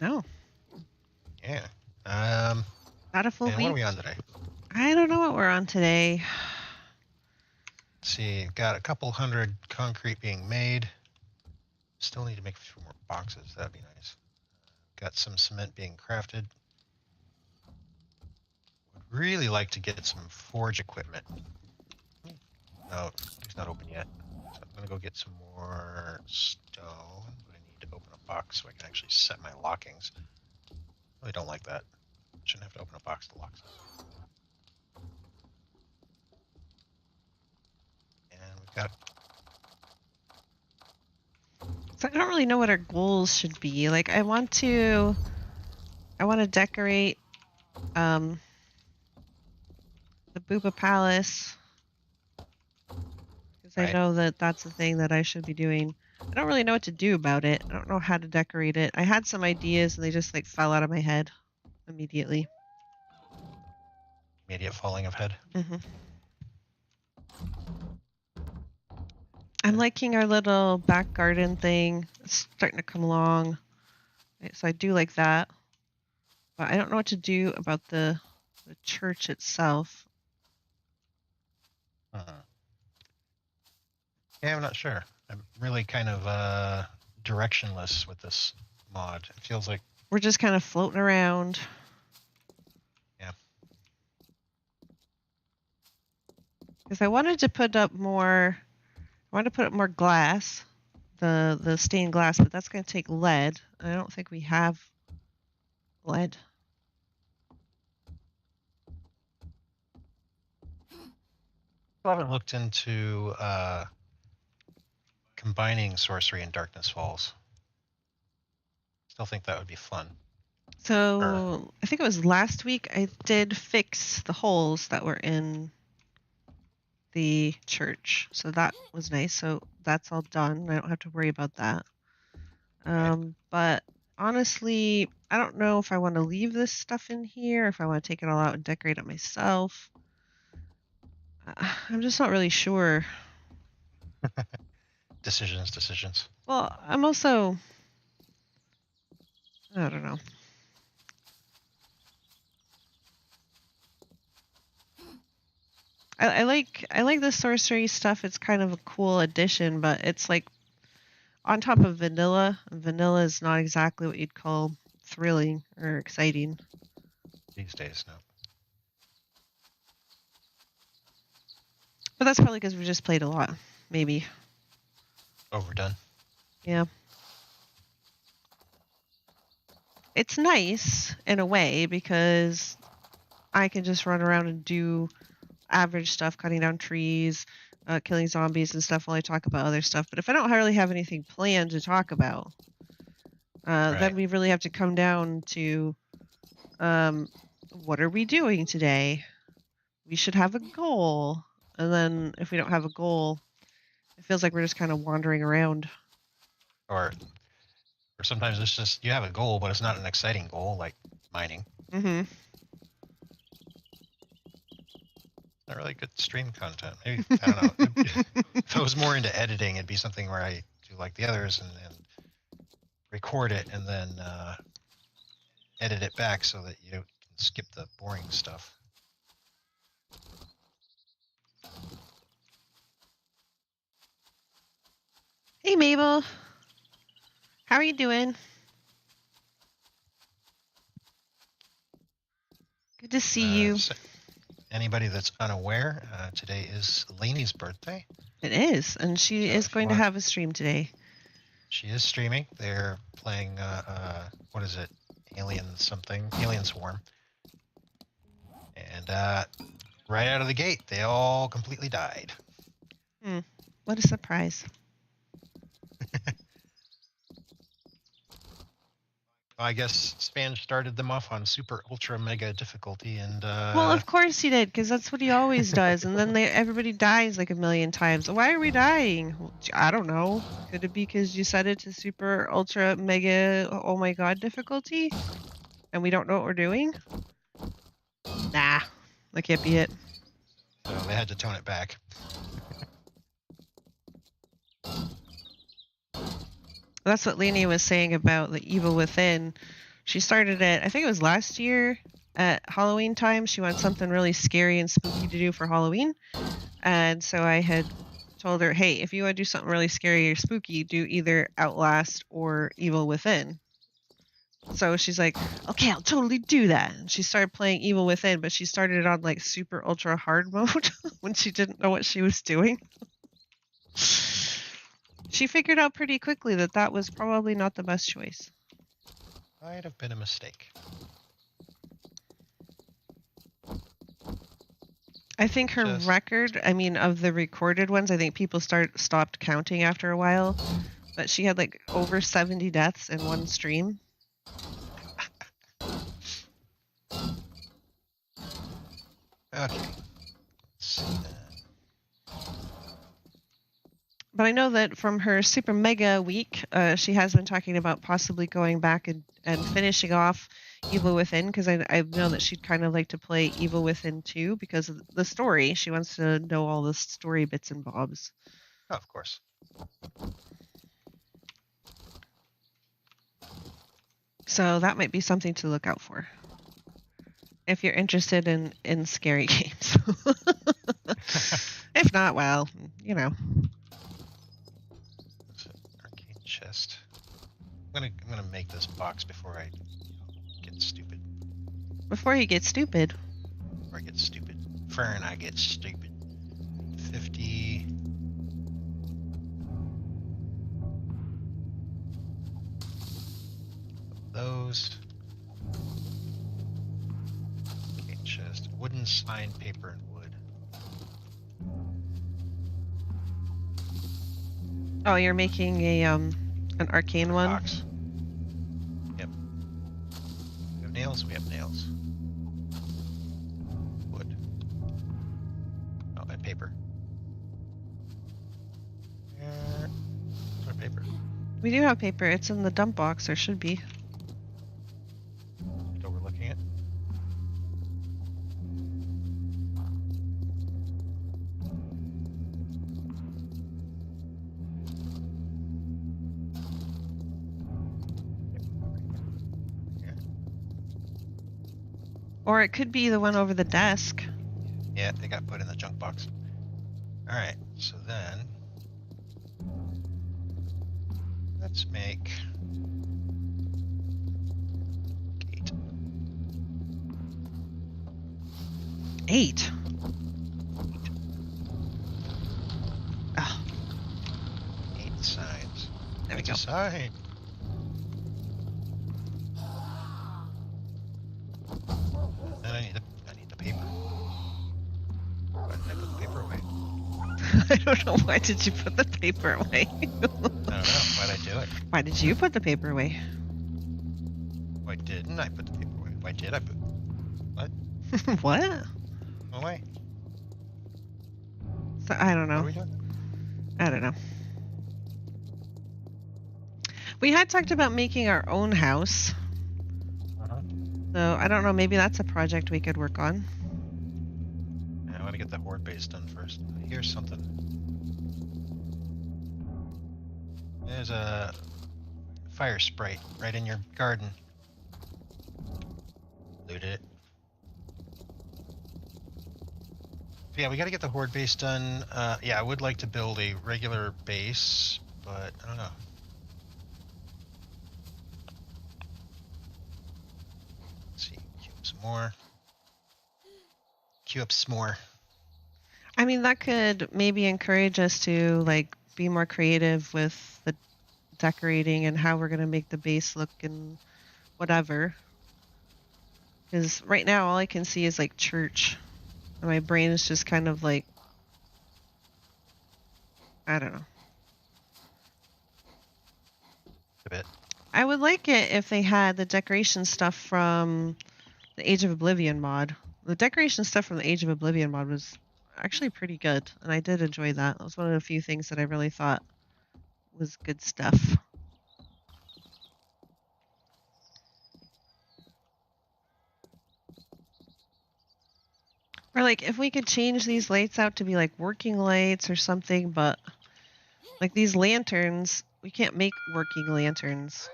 No. Yeah. Not a full And week. what are we on today? I don't know what we're on today. Let's see, got a couple hundred concrete being made. Still need to make a few more boxes. That'd be nice. Got some cement being crafted. Would really like to get some forge equipment. No, it's not open yet. So I'm gonna go get some more stone, but I need to open a box so I can actually set my lockings. Really don't like that. Shouldn't have to open a box to lock stuff. And we've got. So I don't really know what our goals should be. Like I want to decorate the Booba Palace because I know that that's the thing that I should be doing. I don't really know what to do about it. I don't know how to decorate it. I had some ideas and they just like fell out of my head immediately. Immediate falling of head. Mm-hmm. I'm liking our little back garden thing. It's starting to come along. So I do like that. But I don't know what to do about the church itself. Yeah, I'm not sure. I'm really kind of directionless with this mod. It feels like we're just kind of floating around. Yeah. Because I wanted to put up more. I wanted to put up more glass, the stained glass, but that's going to take lead. I don't think we have lead. I haven't looked into combining sorcery and Darkness Falls. Still think that would be fun. So I think it was last week I did fix the holes that were in the church. So that was nice. So that's all done. I don't have to worry about that. But honestly, I don't know if I want to leave this stuff in here, if I want to take it all out and decorate it myself. I'm just not really sure. Decisions. Well, I'm also, I don't know. I like the sorcery stuff. It's kind of a cool addition, but it's like on top of vanilla. Vanilla is not exactly what you'd call thrilling or exciting. These days, no. But that's probably because we just played a lot, maybe. Overdone. Yeah. It's nice in a way because I can just run around and do average stuff, cutting down trees, killing zombies and stuff while I talk about other stuff. But if I don't really have anything planned to talk about, then we really have to come down to what are we doing today? We should have a goal. And then if we don't have a goal, it feels like we're just kind of wandering around. Or sometimes it's just you have a goal, but it's not an exciting goal like mining. Mm-hmm. Not really good stream content. Maybe, I don't know. If I was more into editing, it'd be something where I do like the others and record it and then edit it back so that you can skip the boring stuff. Hey, Mabel. How are you doing? Good to see you. So anybody that's unaware, today is Lainey's birthday. It is, and she is going to have a stream today. She is streaming. They're playing, what is it? Alien Swarm. And right out of the gate, they all completely died. What a surprise. I guess Span started them off on super ultra mega difficulty, and well, of course he did, because that's what he always does. And then everybody dies like a million times. Why are we dying? I don't know. Could it be because you set it to super ultra mega oh my god difficulty, and we don't know what we're doing? Nah, that can't be it. So they had to tone it back. That's what Lainey was saying about the evil within. She started it, I think it was last year at Halloween time. She wanted something really scary and spooky to do for Halloween. And so I had told her, hey, if you want to do something really scary or spooky, do either Outlast or Evil Within. So she's like, okay, I'll totally do that. And she started playing Evil Within, but she started it on like super ultra hard mode when she didn't know what she was doing. She figured out pretty quickly that that was probably not the best choice. Might have been a mistake. I think her record, I mean, of the recorded ones, I think people stopped counting after a while. But she had like over 70 deaths in one stream. Okay. Let's see then. But I know that from her super mega week, she has been talking about possibly going back and finishing off Evil Within, because I know that she'd kind of like to play Evil Within 2 because of the story. She wants to know all the story bits and bobs. Oh, of course. So that might be something to look out for if you're interested in scary games. If not, well, you know. Arcane chest. I'm gonna make this box before I get stupid. Before you get stupid. Before I get stupid. Fern, I get stupid. 50. Those. Arcane chest. Wooden sign, paper, and wood. Oh, you're making a an arcane one? Box. Yep. We have nails? We have nails. Wood. Oh, and paper. Where's our paper? We do have paper. It's in the dump box, or should be. Just overlooking it. Or it could be the one over the desk. Yeah, they got put in the junk box. Alright, so then let's make gate. 8. Oh. 8 signs. There we That's go. a sign. Then I need the paper. Why did I put the paper away? I don't know. Why did you put the paper away? I don't know. Why'd I do it? Why did you put the paper away? Why didn't I put the paper away? Why did I put... What? What? Away? So, I don't What are know. we doing? I don't know. We had talked about making our own house. Uh-huh. So I don't know. Maybe that's a project we could work on. Yeah, I want to get the horde base done first. Here's something. There's a fire sprite right in your garden. Looted it. So yeah, we got to get the horde base done. Yeah, I would like to build a regular base, but I don't know. Let's see, queue up some more. Queue up some more. I mean, that could maybe encourage us to like be more creative with the decorating and how we're going to make the base look and whatever. Because right now all I can see is like church. And my brain is just kind of like, I don't know. A bit. I would like it if they had the decoration stuff from the Age of Oblivion mod. The decoration stuff from the Age of Oblivion mod was actually pretty good, and I did enjoy that. That was one of the few things that I really thought was good stuff. Or like if we could change these lights out to be like working lights or something, but like these lanterns, we can't make working lanterns.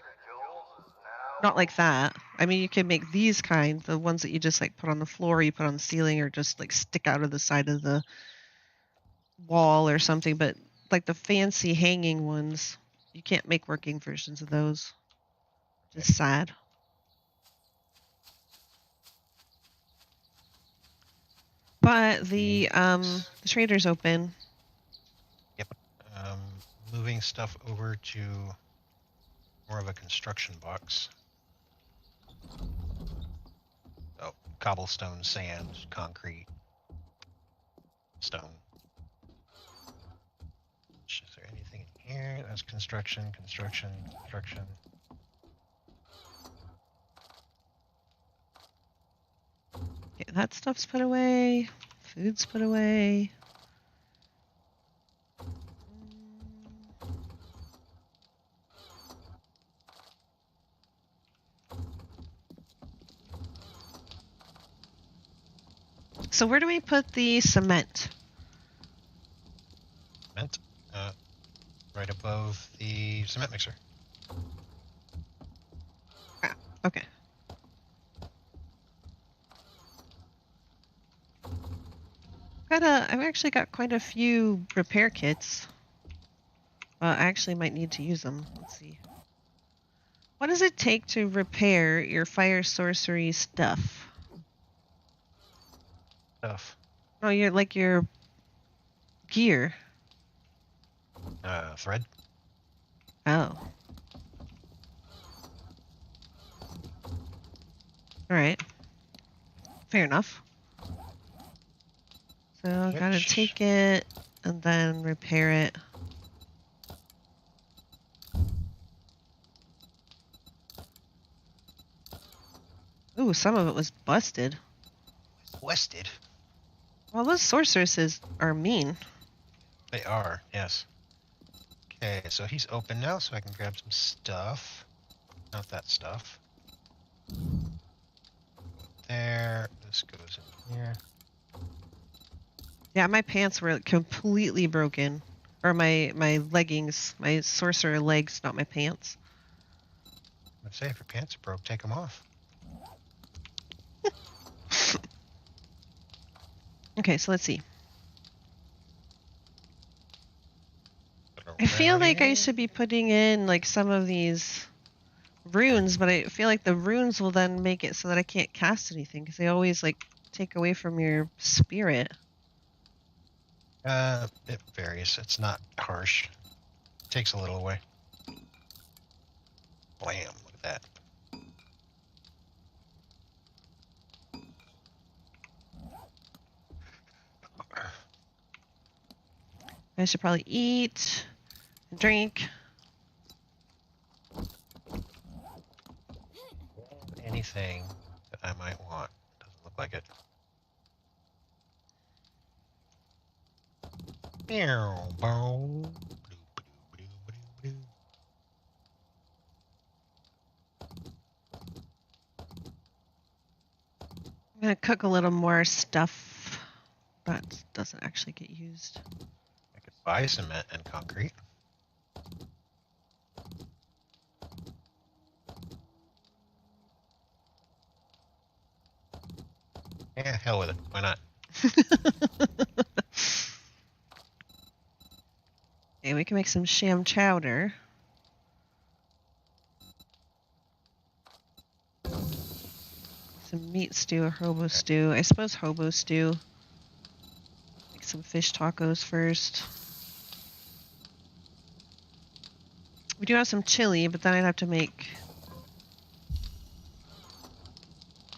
Not like that. I mean, you can make these kind, the ones that you just like put on the floor, you put on the ceiling, or just like stick out of the side of the wall or something. But like the fancy hanging ones, you can't make working versions of those. Just sad. But the trader's open. Yep. Moving stuff over to more of a construction box. Oh, cobblestone, sand, concrete, stone. Is there anything in here? That's construction, construction, construction. Okay, that stuff's put away. Food's put away. So where do we put the cement? Cement, right above the cement mixer. Ah, okay. I've actually got quite a few repair kits. I actually might need to use them. Let's see. What does it take to repair your fire sorcery stuff? Stuff. Oh, your gear. Thread. Oh. Alright. Fair enough. So I gotta take it and then repair it. Ooh, some of it was busted. Busted? Well, those sorceresses are mean. They are, yes. Okay, so he's open now, so I can grab some stuff. Not that stuff. There. This goes in here. Yeah, my pants were completely broken. Or my leggings, my sorcerer legs, not my pants. I'd say if your pants are broke, take them off. Okay, so let's see. I feel like I should be putting in like some of these runes, but I feel like the runes will then make it so that I can't cast anything because they always like take away from your spirit. It varies. It's not harsh. It takes a little away. Blam, look at that. I should probably eat, drink. Anything that I might want. Doesn't look like it. I'm gonna cook a little more stuff that doesn't actually get used. I could buy cement and concrete. Yeah, hell with it. Why not? Okay, we can make some sham chowder. Some meat stew or hobo stew. I suppose hobo stew. Make some fish tacos first. We do have some chili, but then I'd have to make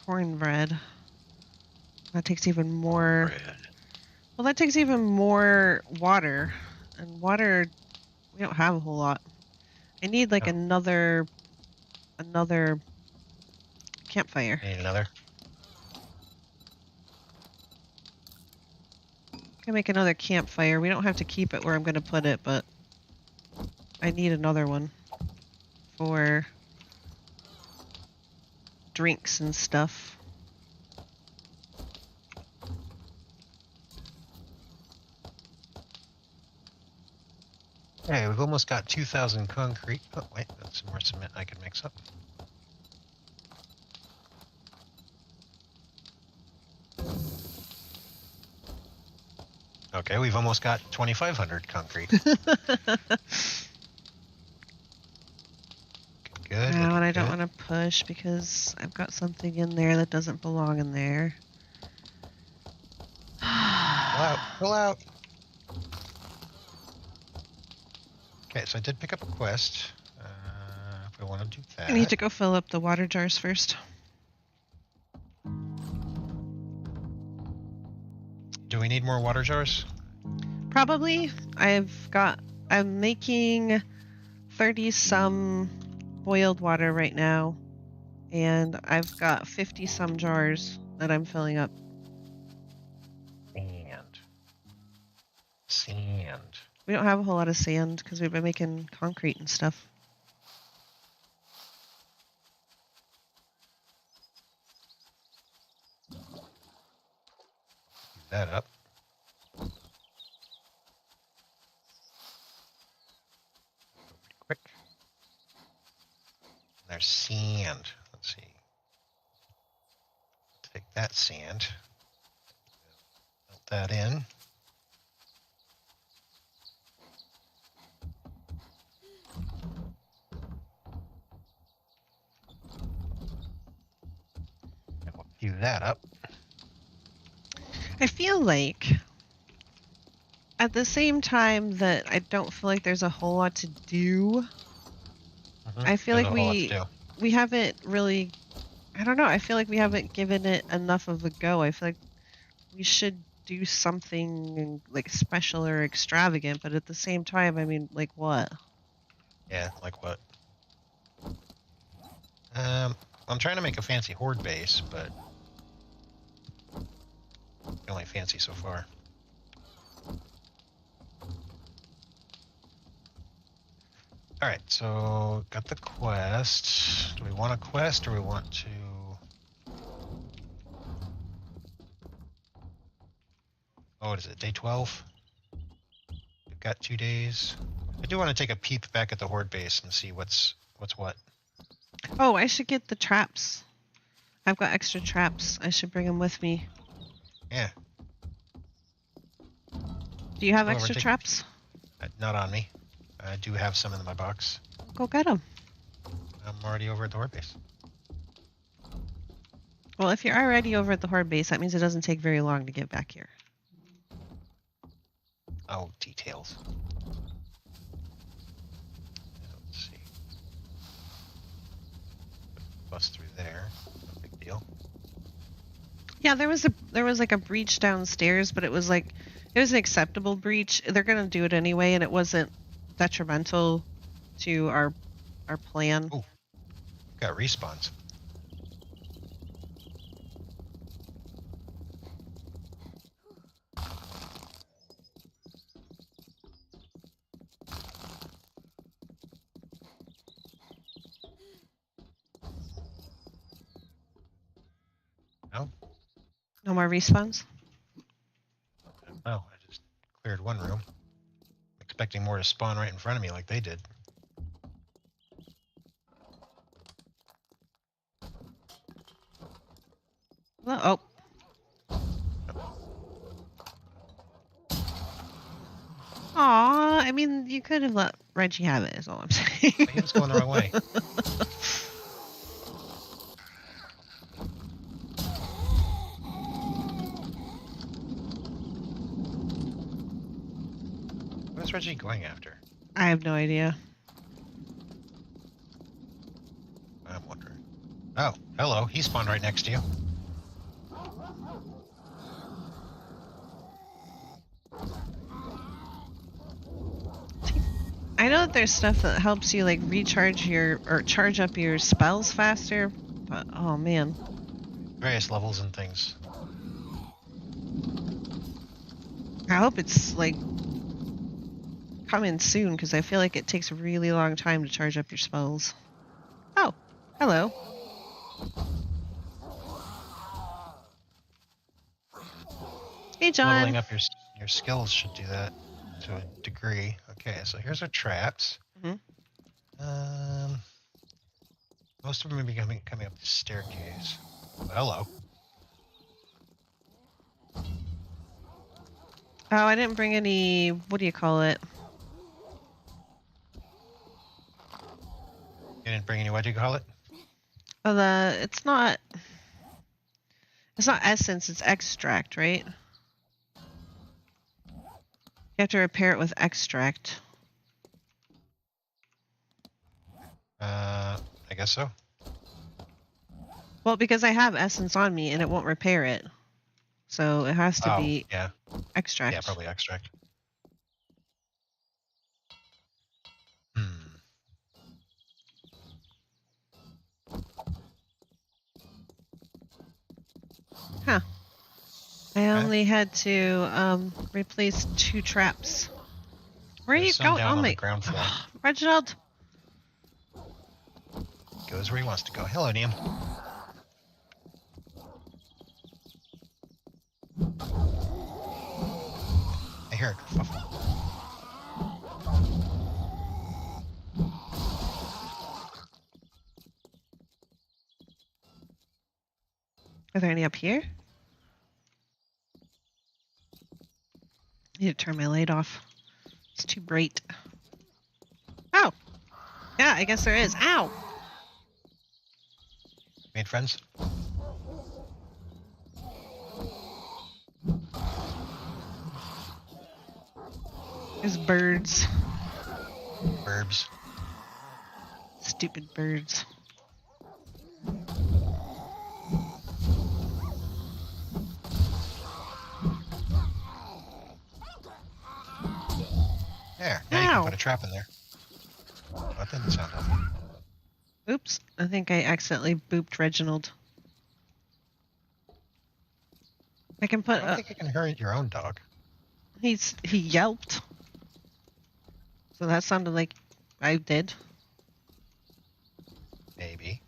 cornbread. That takes even more. Bread. Well, that takes even more water, and water we don't have a whole lot. I need like another campfire. Need another? I can make another campfire. We don't have to keep it where I'm going to put it, but I need another one for drinks and stuff. Hey, we've almost got 2,000 concrete. Oh, wait, that's some more cement I can mix up. Okay, we've almost got 2,500 concrete. Good. Now, and I don't good. want to push because I've got something in there that doesn't belong in there. Pull out. Pull out. Okay, so I did pick up a quest. If I want to do that. I need to go fill up the water jars first. Do we need more water jars? Probably. I'm making 30 some boiled water right now, and I've got 50 some jars that I'm filling up. Sand. We don't have a whole lot of sand because we've been making concrete and stuff. Keep that up. Pretty quick. There's sand. Let's see. Take that sand. Melt that in. And we'll queue that up. I feel like at the same time that I don't feel like there's a whole lot to do, I feel like we haven't really, I don't know, I feel like we haven't given it enough of a go. I feel like we should do something like special or extravagant, but at the same time, I mean, like what? Yeah, like what? I'm trying to make a fancy horde base, but only fancy so far. Alright, so got the quest. Do we want a quest or we want to... Oh, what is it, day 12? We've got 2 days. I do want to take a peep back at the horde base and see what's what. Oh, I should get the traps. I've got extra traps. I should bring them with me. Yeah. Do you have extra traps? Not on me. I do have some in my box. Go get them. I'm already over at the horde base. Well, if you're already over at the horde base, that means it doesn't take very long to get back here. Oh, details. Let's see. Bust through there. No big deal. Yeah, there was like a breach downstairs, but it was an acceptable breach. They're gonna do it anyway, and it wasn't detrimental to our plan. Oh, got respawns. No? No more respawns? No, I just cleared one room. Expecting more to spawn right in front of me like they did. Oh. Aw, I mean, you could have let Reggie have it, is all I'm saying. He was going the wrong way. What's Reggie going after? I have no idea. I'm wondering. Oh, hello. He spawned right next to you. I know that there's stuff that helps you like recharge or charge up your spells faster, but oh man. Various levels and things. I hope it's like coming soon because I feel like it takes a really long time to charge up your spells. Oh, hello. Hey, John. Leveling up your skills should do that to a degree. Okay, so here's our traps. Mm-hmm. Most of them are coming up the staircase. Oh, hello. Oh, I didn't bring any, what do you call it? You didn't bring any, what do you call it? Oh, it's not essence, it's extract, right? You have to repair it with extract. I guess so. Well, because I have essence on me and it won't repair it. So it has to be yeah. extract. Yeah, probably extract. Hmm. Huh. I only had to replace 2 traps. Where are you There's some going? down Oh on my... the ground floor. Reginald! Goes where he wants to go. Hello, Neem. I hear a kerfuffle. Are there any up here? I need to turn my light off. It's too bright. Oh! Yeah, I guess there is. Ow! Made friends? There's birds. Burbs. Stupid birds. There. Now you can put a trap in there. Oh, that didn't sound healthy. Oops. I think I accidentally booped Reginald. I can put I don't think you can hurt your own dog. he yelped. So that sounded like I did. Maybe.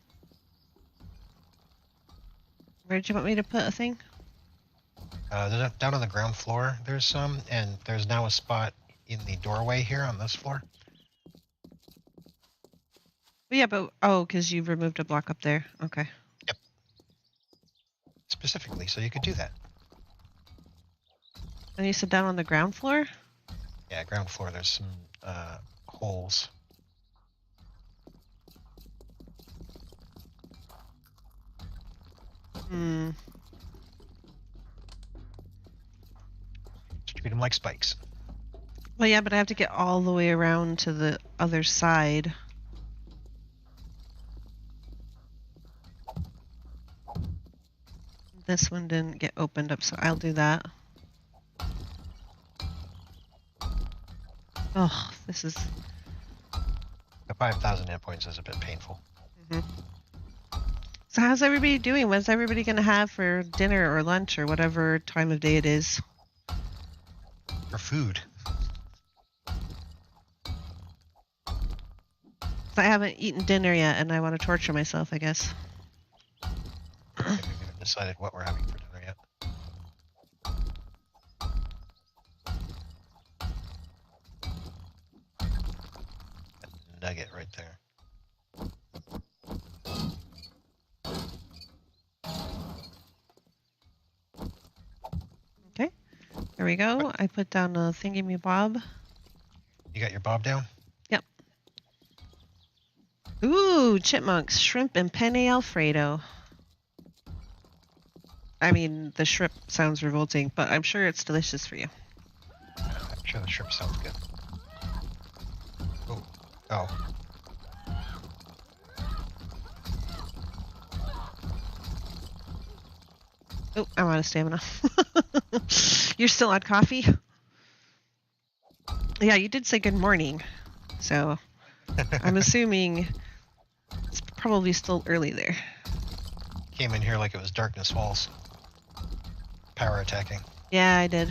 Where did you want me to put a thing? Down on the ground floor, there's some, and there's now a spot in the doorway here on this floor. Yeah, but because you've removed a block up there. Okay. Yep. Specifically, so you could do that. And you said down on the ground floor? Yeah, ground floor, there's some holes. Hmm. Treat them like spikes. Well, yeah, but I have to get all the way around to the other side. This one didn't get opened up, so I'll do that. Oh, this is... The 5,000 hit points is a bit painful. So how's everybody doing? What's everybody going to have for dinner or lunch or whatever time of day it is? For food. I haven't eaten dinner yet, and I want to torture myself, I guess. I think we haven't decided what we're having for dinner yet. That nugget right there. Okay, there we go. I put down a thingy-me-bob. You got your bob down? Yep. Ooh, chipmunks, shrimp, and penne Alfredo. I mean, the shrimp sounds revolting, but I'm sure it's delicious for you. I'm sure the shrimp sounds good. Oh. Oh. Oh, I'm out of stamina. You're still on coffee? Yeah, you did say good morning. So I'm assuming it's probably still early there. Came in here like it was Darkness Falls. Power attacking. Yeah, I did.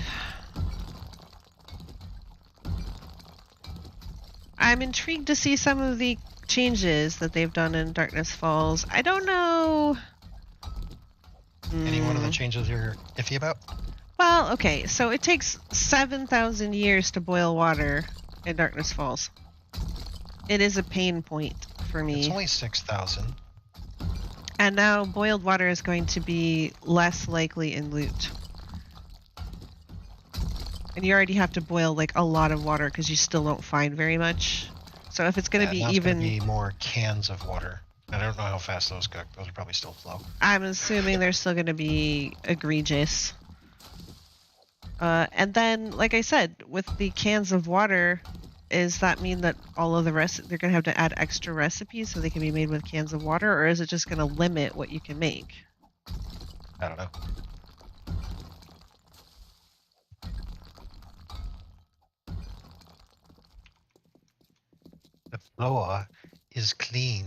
I'm intrigued to see some of the changes that they've done in Darkness Falls. I don't know. Any one of the changes you're iffy about? Well, okay, so it takes 7,000 years to boil water in Darkness Falls. It is a pain point for me. It's only 6,000. And now boiled water is going to be less likely in loot. And you already have to boil like a lot of water because you still don't find very much. So if it's going to be now even... it's going to be more cans of water. I don't know how fast those cook. Those are probably still slow. I'm assuming they're still going to be egregious. And then, like I said, with the cans of water, does that mean that all of the rest, they're going to have to add extra recipes so they can be made with cans of water, or is it just going to limit what you can make? I don't know. The floor is clean.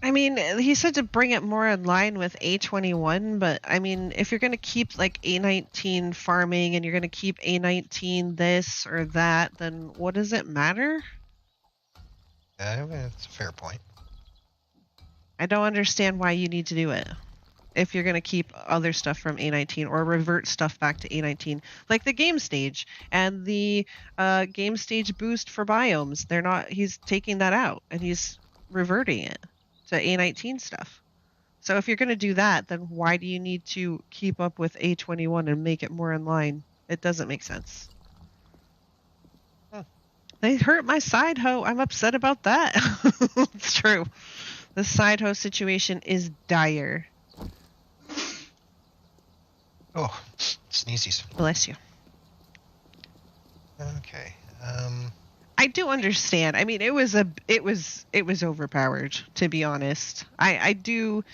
I mean, he said to bring it more in line with A21, but I mean, if you're going to keep like A19 farming and you're going to keep A19 this or that, then what does it matter? That's a fair point. I don't understand why you need to do it if you're going to keep other stuff from A19 or revert stuff back to A19, like the game stage and the game stage boost for biomes. He's taking that out and he's reverting it to A19 stuff. So if you're going to do that, then why do you need to keep up with A21 and make it more in line? It doesn't make sense. They hurt my side hoe. I'm upset about that. It's true. The side hoe situation is dire. Oh, sneezies. Bless you. Okay. I do understand. I mean, it was overpowered, to be honest. I do,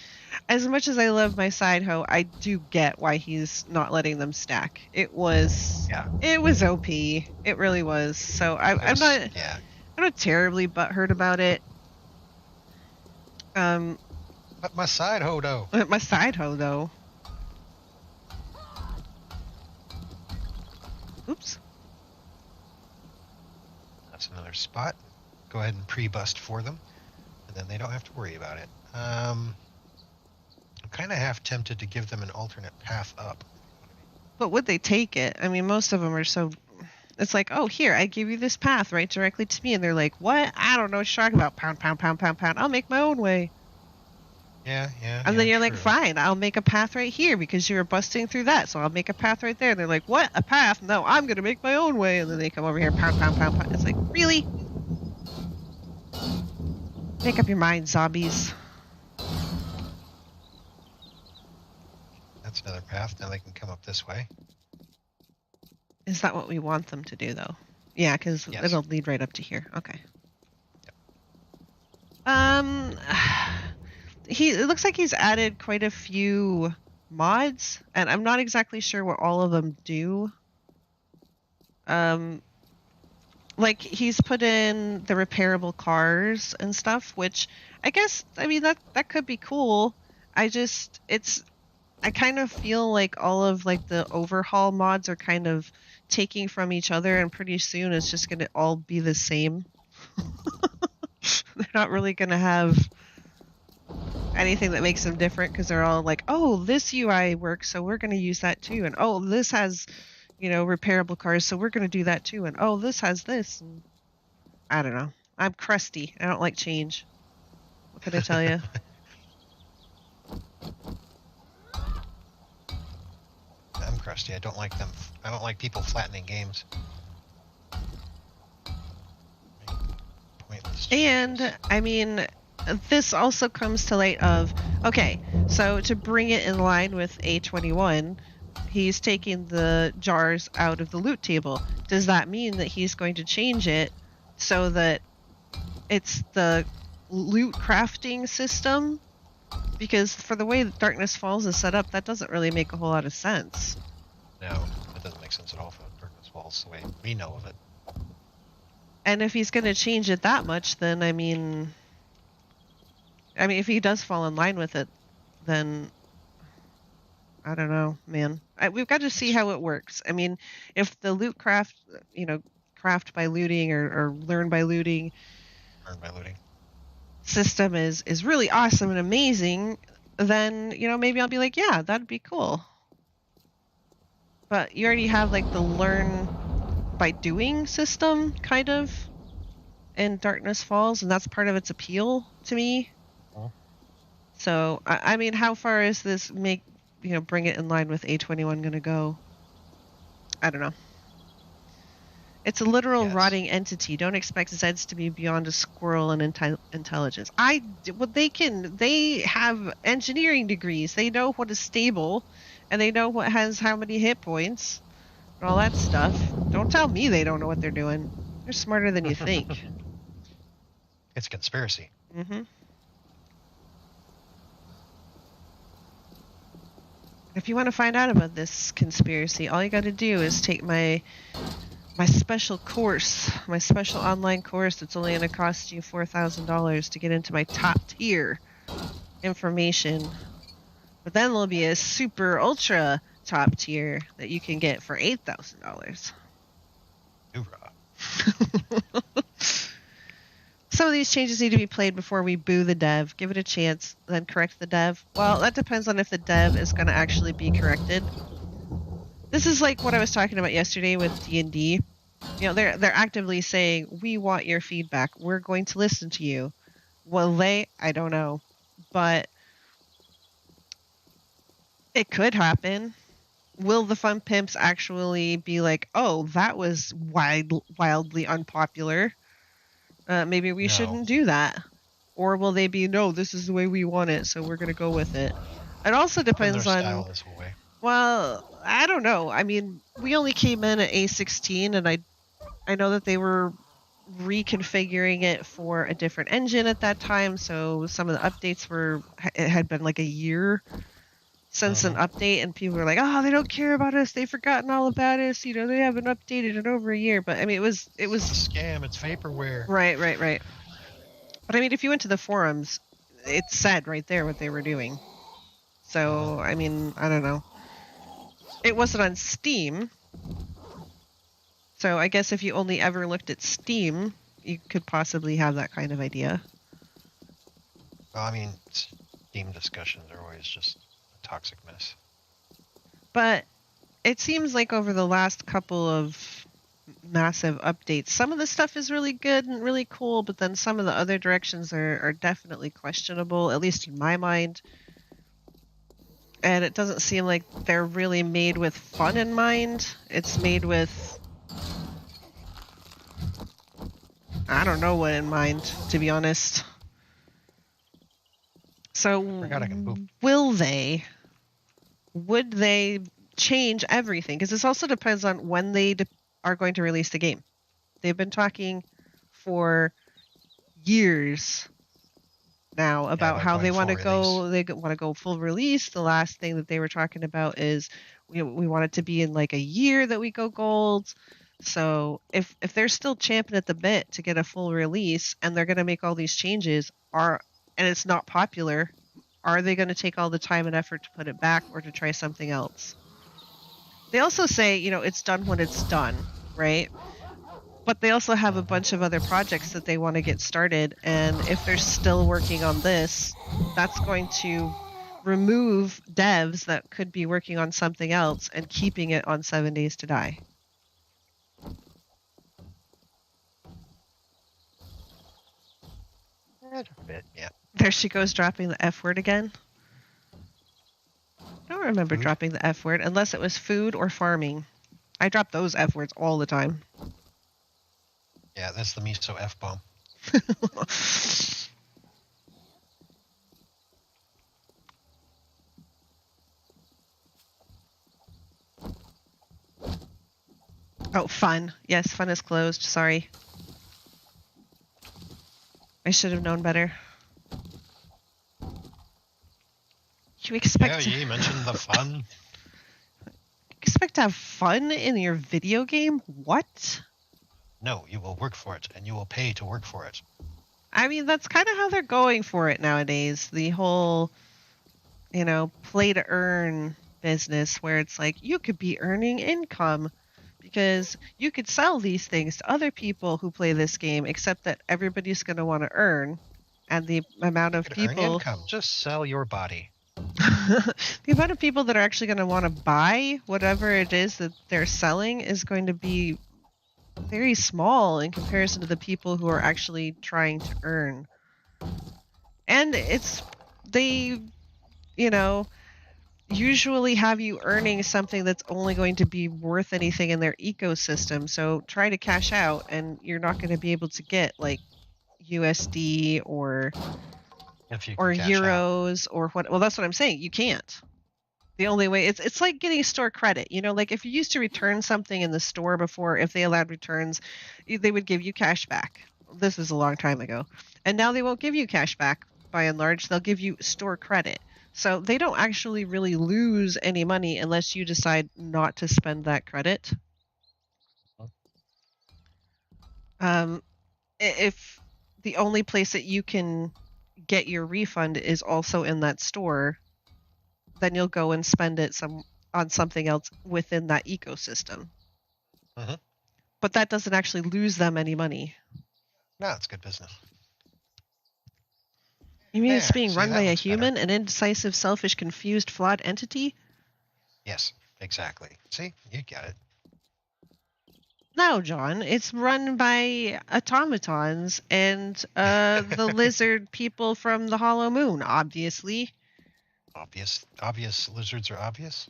as much as I love my side hoe, I do get why he's not letting them stack. It was OP. It really was. So I'm not terribly butthurt about it. But my side hoe though. My side hoe though. Oops. That's another spot. Go ahead and pre-bust for them, and then they don't have to worry about it. I'm kind of half tempted to give them an alternate path up. But would they take it? I mean, most of them are so... It's like, oh, here, I give you this path right directly to me. And they're like, what? I don't know what you're talking about. Pound, pound, pound, pound, pound. I'll make my own way. Yeah. And then you're true. like, fine, I'll make a path right here because you were busting through that. So I'll make a path right there. And they're like, what? A path? No, I'm going to make my own way. And then they come over here, pound, pound, pound, pound. It's like, really? Make up your mind, zombies. That's another path. Now they can come up this way. Is that what we want them to do, though? Yeah, because it'll lead right up to here. Okay. Yep. It looks like he's added quite a few mods, and I'm not exactly sure what all of them do. Like he's put in the repairable cars and stuff, which I guess, I mean, that could be cool. I kind of feel like all of like the overhaul mods are kind of taking from each other, and pretty soon it's just going to all be the same. They're not really going to have anything that makes them different because they're all like, oh, this UI works, so we're going to use that too. And oh, this has, repairable cars, so we're going to do that too. And oh, this has this. And I don't know. I'm crusty. I don't like change. What can I tell you? I'm crusty. I don't like them. I don't like people flattening games. Pointless. And I mean, this also comes to light of, okay, so to bring it in line with A21, he's taking the jars out of the loot table. Does that mean that he's going to change it so that it's the loot crafting system? Because for the way that Darkness Falls is set up, that doesn't really make a whole lot of sense. No, it doesn't make sense at all for Darkness Falls the way we know of it. And if he's going to change it that much, then I mean, if he does fall in line with it, then I don't know, man. We've got to see how it works. I mean, if the loot craft, craft by looting or learn by looting, system is really awesome and amazing, then maybe I'll be like, yeah, that'd be cool. But you already have like the learn by doing system kind of in Darkness Falls, and that's part of its appeal to me. So I mean, how far is this bring it in line with A21 going to go? I don't know. It's a literal rotting entity. Don't expect Zeds to be beyond a squirrel in intelligence. They have engineering degrees. They know what is stable, and they know what has how many hit points, and all that stuff. Don't tell me they don't know what they're doing. They're smarter than you think. It's a conspiracy. Mm-hmm. If you want to find out about this conspiracy, all you got to do is take my special course, my special online course that's only going to cost you $4,000 to get into my top tier information. But then there'll be a super ultra top tier that you can get for $8,000. Hoorah. Some of these changes need to be played before we boo the dev. Give it a chance, then correct the dev. Well, that depends on if the dev is going to actually be corrected. This is like what I was talking about yesterday with D&D. They're actively saying, we want your feedback. We're going to listen to you. Will they? I don't know. But it could happen. Will the fun pimps actually be like, oh, that was wildly unpopular? Maybe we shouldn't do that. Or will they be, no, this is the way we want it, so we're going to go with it. It also depends on... Style is way. Well, I don't know. I mean, we only came in at A16, and I know that they were reconfiguring it for a different engine at that time, so some of the updates it had been like a year since an update, and people were like, oh, they don't care about us, they've forgotten all about us, they haven't updated in over a year. But I mean, it was a scam, it's vaporware. Right. But I mean, if you went to the forums, it said right there what they were doing. So I mean, I don't know. It wasn't on Steam, so I guess if you only ever looked at Steam, you could possibly have that kind of idea. Well, I mean, Steam discussions are always just a toxic mess. But it seems like over the last couple of massive updates, some of the stuff is really good and really cool, but then some of the other directions are definitely questionable, at least in my mind. And it doesn't seem like they're really made with fun in mind. It's made with... I don't know what in mind, to be honest. So, would they change everything? Because this also depends on when they are going to release the game. They've been talking for years now about how they want to go. They want to go full release. The last thing that they were talking about is, we want it to be in like a year that we go gold. So if they're still champing at the bit to get a full release, and they're going to make all these changes, and it's not popular, are they going to take all the time and effort to put it back, or to try something else? They also say, it's done when it's done, right? But they also have a bunch of other projects that they want to get started, and if they're still working on this, that's going to remove devs that could be working on something else and keeping it on 7 Days to Die. A bit, yeah. There she goes, dropping the F word again. I don't remember dropping the F word, unless it was food or farming. I drop those F words all the time. Yeah, that's the miso F-bomb. Oh, fun. Yes, fun is closed. Sorry. I should have known better. You expect you mentioned the fun. Expect to have fun in your video game? What? No, you will work for it, and you will pay to work for it. I mean, that's kind of how they're going for it nowadays. The whole, play to earn business, where it's like, you could be earning income because you could sell these things to other people who play this game, except that everybody's going to want to earn. And the amount of people... Earn income. Just sell your body. The amount of people that are actually going to want to buy whatever it is that they're selling is going to be very small in comparison to the people who are actually trying to earn. And usually have you earning something that's only going to be worth anything in their ecosystem. So try to cash out, and you're not going to be able to get like USD or If you can cash out. euros or what. Well, that's what I'm saying. You can't. The only way it's like getting store credit. You know, like if you used to return something in the store before, if they allowed returns, they would give you cash back. This is a long time ago. And now they won't give you cash back by and large. They'll give you store credit. So they don't actually really lose any money unless you decide not to spend that credit. If the only place that you can get your refund is also in that store, then you'll go and spend it on something else within that ecosystem. Mhm. But that doesn't actually lose them any money. No, it's good business. You mean it's There, being see, run that by a looks better. human, an indecisive, selfish, confused, flawed entity? Yes, exactly. See, you got it. No, John. It's run by automatons and the lizard people from the Hollow Moon, obviously. Obvious lizards are obvious.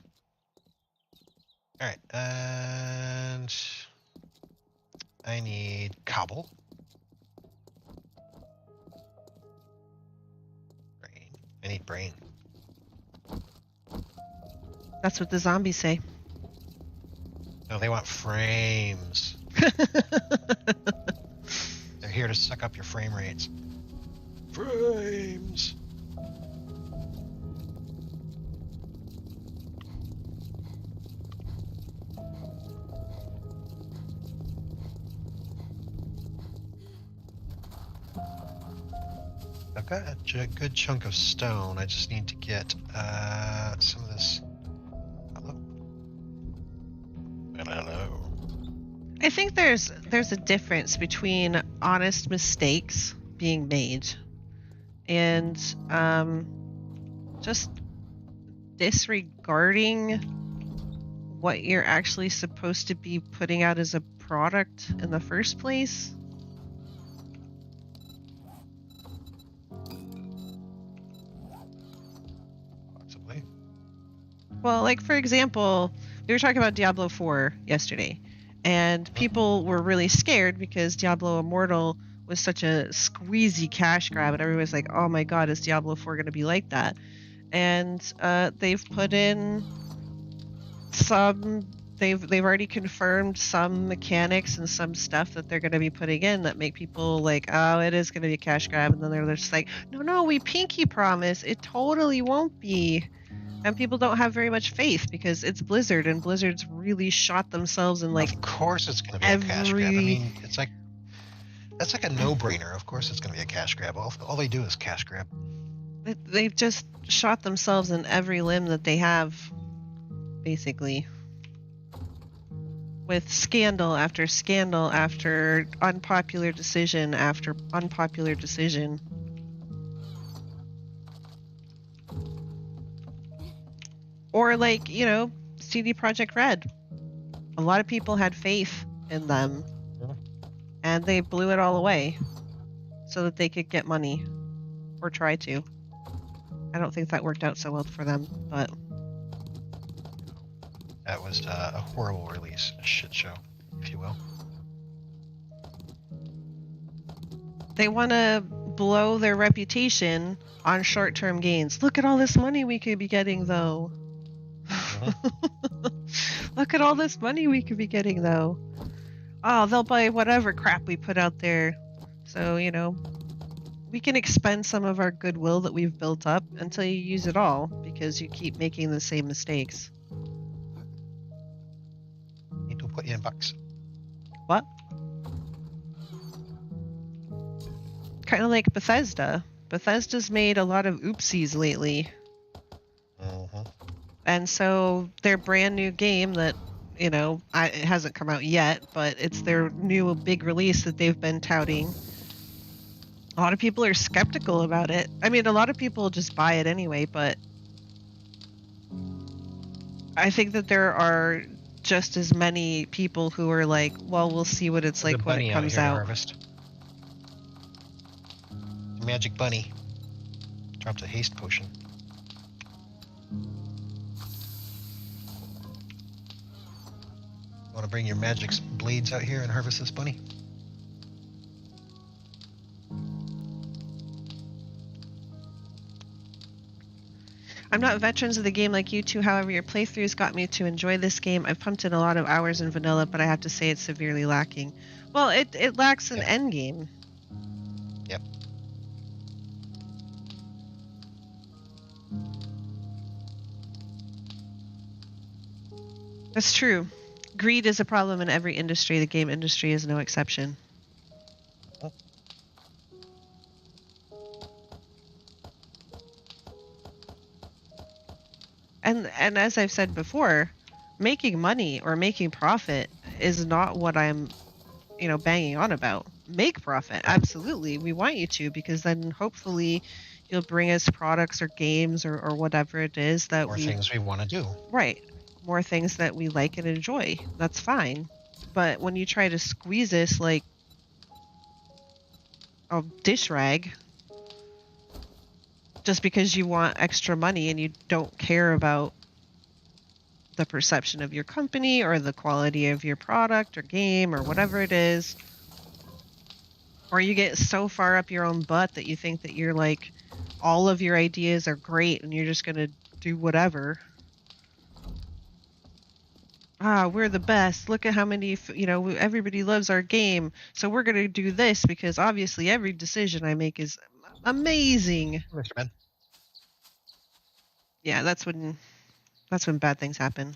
All right, and I need cobble. Brain. I need brain. That's what the zombies say. No, they want frames. They're here to suck up your frame rates. Frames. I've got a good chunk of stone. I just need to get some of this. Hello. I think there's a difference between honest mistakes being made and just disregarding what you're actually supposed to be putting out as a product in the first place. Possibly. Well, like for example, we were talking about Diablo 4 yesterday, and people were really scared because Diablo Immortal was such a squeezy cash grab, and everyone was like, "Oh my God, is Diablo 4 going to be like that?" And they've put in some. They've already confirmed some mechanics and some stuff that they're going to be putting in that make people like, "Oh, it is going to be a cash grab," and then they're just like, "No, we pinky promise it totally won't be." And people don't have very much faith because it's Blizzard, and Blizzard's really shot themselves in like Of course, it's going to be a cash grab. I mean, it's like that's like a no-brainer. Of course, it's going to be a cash grab. All they do is cash grab. They've just shot themselves in every limb that they have, basically. With scandal after scandal after unpopular decision after unpopular decision. Or like, you know, CD Projekt Red. A lot of people had faith in them, and they blew it all away so that they could get money, or try to. I don't think that worked out so well for them, but that was a horrible release, a shit show, if you will. They want to blow their reputation on short-term gains. Look at all this money we could be getting, though. Look at all this money we could be getting, though. Oh, they'll buy whatever crap we put out there. So, you know, we can expend some of our goodwill that we've built up until you use it all because you keep making the same mistakes. Need to put you in bucks. What? Kind of like Bethesda. Bethesda's made a lot of oopsies lately. And so their brand new game that, you know, it hasn't come out yet, but it's their new big release that they've been touting. A lot of people are skeptical about it. I mean, a lot of people just buy it anyway, but I think that there are just as many people who are like, well, we'll see what it's like when it comes out. Harvest. Magic bunny. Dropped a haste potion. Want to bring your magic blades out here and harvest this bunny? I'm not veterans of the game like you two, however your playthroughs got me to enjoy this game. I've pumped in a lot of hours in vanilla, but I have to say it's severely lacking. Well, it lacks an end game. Yep. That's true. Greed is a problem in every industry. The game industry is no exception. And as I've said before, making money or making profit is not what I'm, banging on about. Make profit, absolutely. We want you to, because then hopefully you'll bring us products or games or whatever it is that More things we want to do. Right. More things that we like and enjoy. That's fine. But when you try to squeeze this like a dish rag just because you want extra money and you don't care about the perception of your company or the quality of your product or game or whatever it is, or you get so far up your own butt that you think that you're like all of your ideas are great and you're just going to do whatever. We're the best. Look at how many, everybody loves our game. So we're going to do this because obviously every decision I make is amazing. Mr. Ben. Yeah, that's when bad things happen.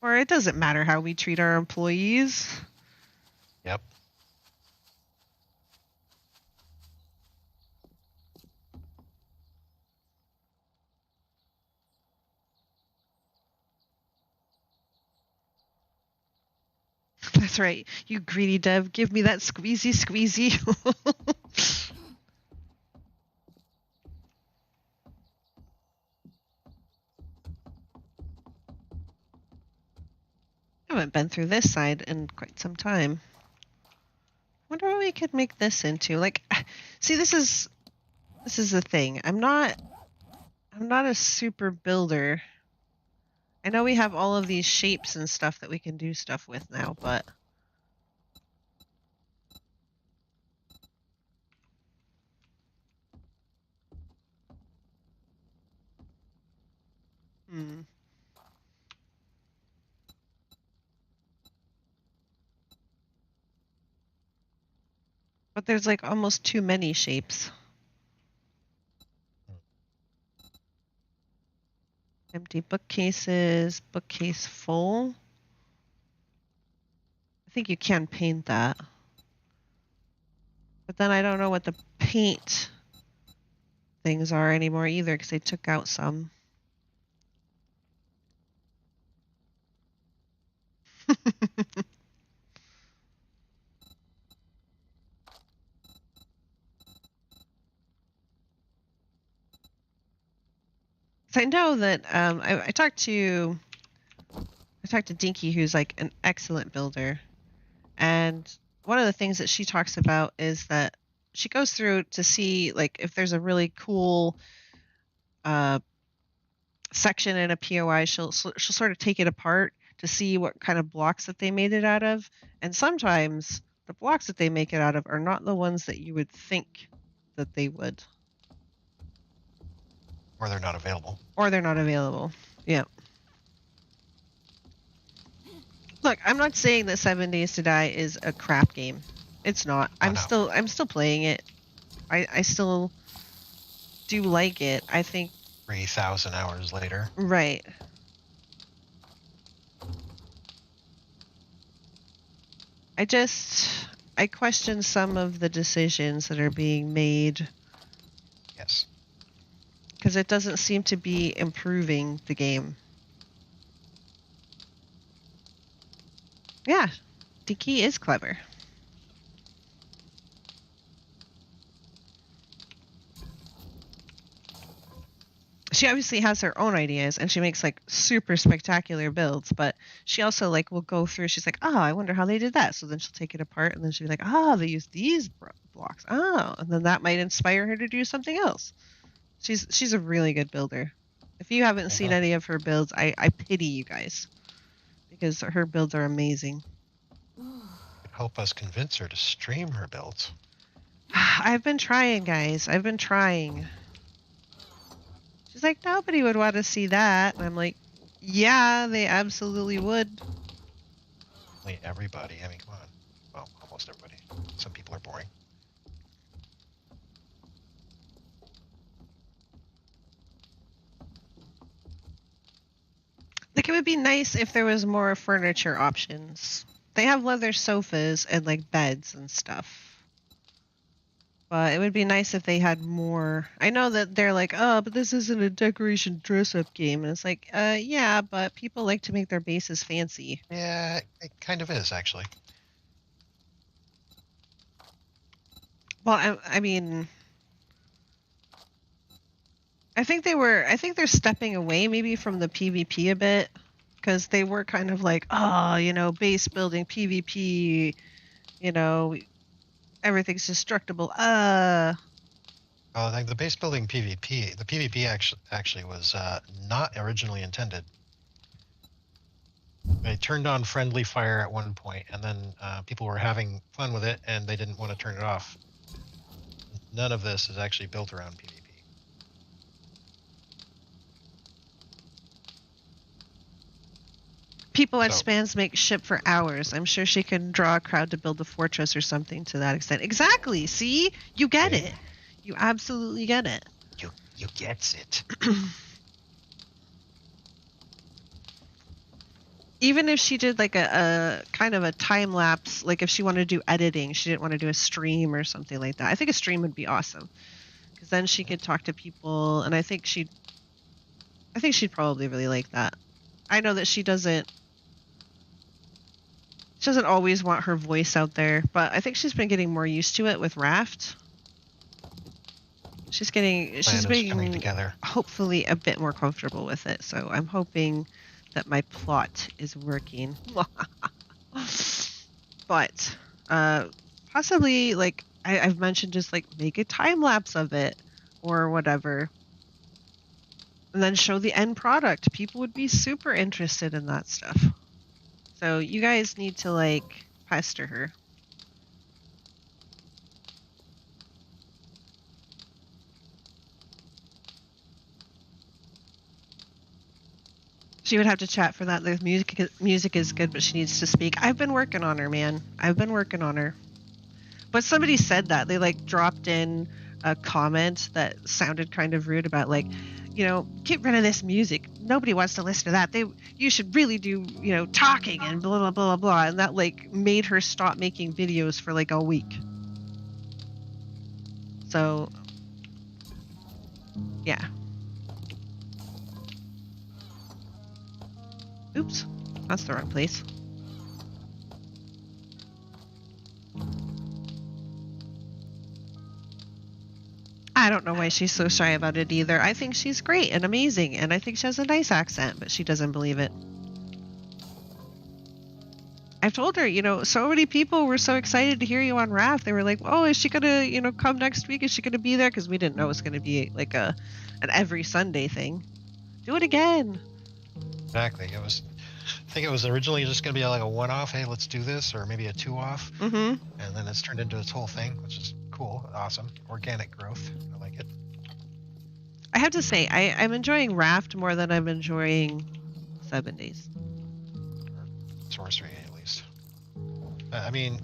Or it doesn't matter how we treat our employees. Yep. That's right. You greedy dev, give me that squeezy squeezy. I haven't been through this side in quite some time. Wonder what we could make this into. Like, see, this is the thing. I'm not a super builder. I know we have all of these shapes and stuff that we can do stuff with now, but But there's like almost too many shapes. Empty bookcases, bookcase full. I think you can paint that. But then I don't know what the paint things are anymore either because they took out some. So I know that I talked to Dinky, who's like an excellent builder, and one of the things that she talks about is that she goes through to see like if there's a really cool section in a POI, she'll sort of take it apart to see what kind of blocks that they made it out of, and sometimes the blocks that they make it out of are not the ones that you would think that they would. Or they're not available. Yeah. Look, I'm not saying that 7 Days to Die is a crap game. It's not. I'm still playing it. I still do like it. I think 3,000 hours later. Right. I question some of the decisions that are being made. Yes. Because it doesn't seem to be improving the game. Yeah, Dinky is clever. She obviously has her own ideas and she makes like super spectacular builds, but she also like will go through, she's like, oh, I wonder how they did that. So then she'll take it apart and then she'll be like, oh, they used these blocks. Oh, and then that might inspire her to do something else. She's a really good builder. If you haven't seen any of her builds, I pity you guys. because her builds are amazing. Help us convince her to stream her builds. I've been trying, guys. I've been trying. She's like, nobody would want to see that. And I'm like, yeah, they absolutely would. Like everybody. I mean, come on. Well, almost everybody. Some people are boring. Like, it would be nice if there was more furniture options. They have leather sofas and, like, beds and stuff. But it would be nice if they had more. I know that they're like, oh, but this isn't a decoration dress-up game. And it's like, yeah, but people like to make their bases fancy. Yeah, it kind of is, actually. Well, I mean, I think they're stepping away maybe from the PvP a bit. Because they were kind of like, oh, you know, base building PvP, you know, everything's destructible. Oh, like the base building PvP. The PvP actually was not originally intended. They turned on friendly fire at one point, and then people were having fun with it, and they didn't want to turn it off. None of this is actually built around PvP. People at Spans make ship for hours. I'm sure she can draw a crowd to build a fortress or something to that extent. Exactly. See? You get it. You absolutely get it. You gets it. Even if she did like a kind of a time lapse, like if she wanted to do editing, she didn't want to do a stream or something like that. I think a stream would be awesome. Because then she could talk to people, and I think she'd probably really like that. I know that she doesn't always want her voice out there, but I think she's been getting more used to it with Raft. She's being together. Hopefully a bit more comfortable with it. So I'm hoping that my plot is working. But possibly, like I've mentioned, just like make a time lapse of it or whatever, and then show the end product. People would be super interested in that stuff. So you guys need to like pester her. She would have to chat for that. The music is good, but she needs to speak. I've been working on her, man. I've been working on her. But somebody said that. They like dropped in a comment that sounded kind of rude about like, you know, get rid of this music. Nobody wants to listen to that. You should really do, you know, talking and blah, blah, blah, blah. And that like made her stop making videos for like a week. So, yeah. Oops, that's the wrong place. I don't know why she's so shy about it either. I think she's great and amazing, and I think she has a nice accent, but she doesn't believe it. I've told her, you know, so many people were so excited to hear you on Raft. They were like, oh, is she going to, you know, come next week? Is she going to be there? Because we didn't know it was going to be like an every Sunday thing. Do it again. Exactly. I think it was originally just going to be like a one-off, hey, let's do this, or maybe a two-off. Mm-hmm. And then it's turned into its whole thing, which is cool, awesome. Organic growth. I like it. I have to say, I'm enjoying Raft more than I'm enjoying 7 Days. Or Sorcery, at least. I mean,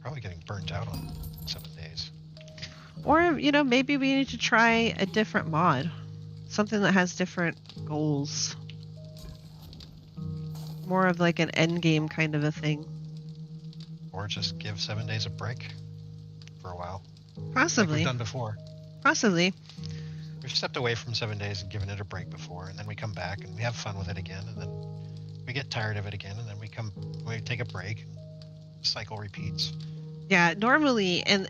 probably getting burnt out on 7 Days. Or, you know, maybe we need to try a different mod. Something that has different goals. More of like an end game kind of a thing. Or just give 7 Days a break for a while. Possibly. Like we've done before. Possibly. We've stepped away from 7 Days and given it a break before, and then we come back and we have fun with it again, and then we get tired of it again, and then we take a break. The cycle repeats. Yeah, normally in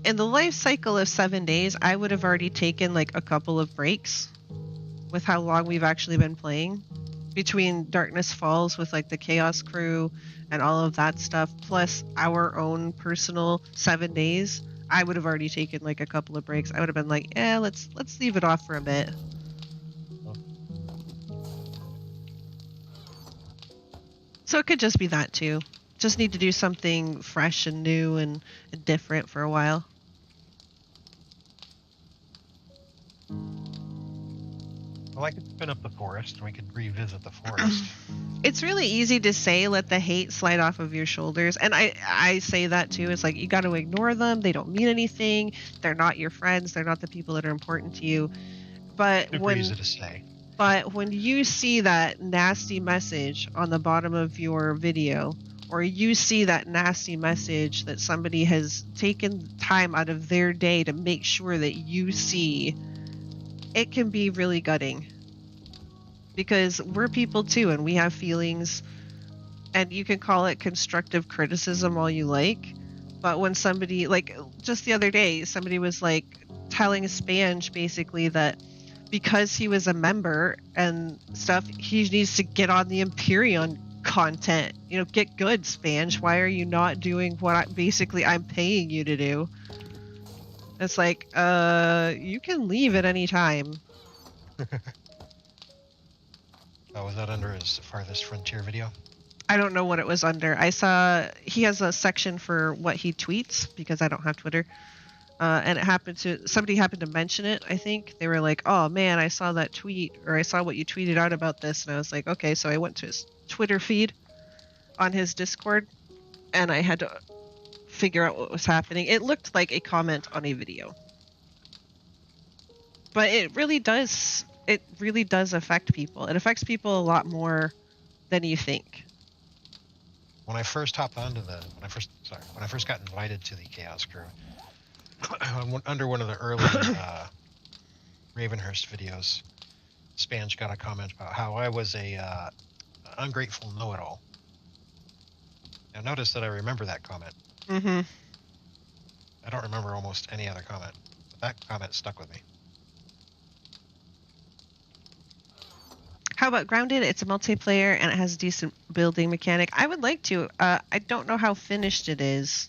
the life cycle of 7 days, I would have already taken like a couple of breaks with how long we've actually been playing. Between Darkness Falls with like the Chaos Crew and all of that stuff, plus our own personal 7 days, I would have already taken like a couple of breaks. I would have been like, yeah, let's leave it off for a bit. So it could just be that too. Just need to do something fresh and new and different for a while. Well, I could spin up the forest and we could revisit the forest. It's really easy to say, let the hate slide off of your shoulders. And I say that too. It's like, you got to ignore them. They don't mean anything. They're not your friends. They're not the people that are important to you. But Super easy to say. But when you see that nasty message on the bottom of your video, or you see that nasty message that somebody has taken time out of their day to make sure that you see, it can be really gutting. Because we're people too, and we have feelings, and you can call it constructive criticism all you like. But when somebody, like just the other day, somebody was like telling Spange basically that because he was a member and stuff, he needs to get on the Empyrean content. You know, get good, Spange. Why are you not doing what I'm paying you to do? It's like, you can leave at any time. Oh, was that under his Farthest Frontier video? I don't know what it was under. I saw he has a section for what he tweets because I don't have Twitter. And somebody happened to mention it, I think. They were like, oh man, I saw that tweet, or I saw what you tweeted out about this. And I was like, okay, so I went to his Twitter feed on his Discord, and I had to figure out what was happening. It looked like a comment on a video. But it really does affect people. It affects people a lot more than you think. When I first hopped onto when I first got invited to the Chaos Crew, under one of the early Ravenhurst videos, Spange got a comment about how I was a ungrateful know-it-all. Now notice that I remember that comment. Mm-hmm. I don't remember almost any other comment, but that comment stuck with me. How about Grounded? It's a multiplayer and it has a decent building mechanic. I would like to. I don't know how finished it is.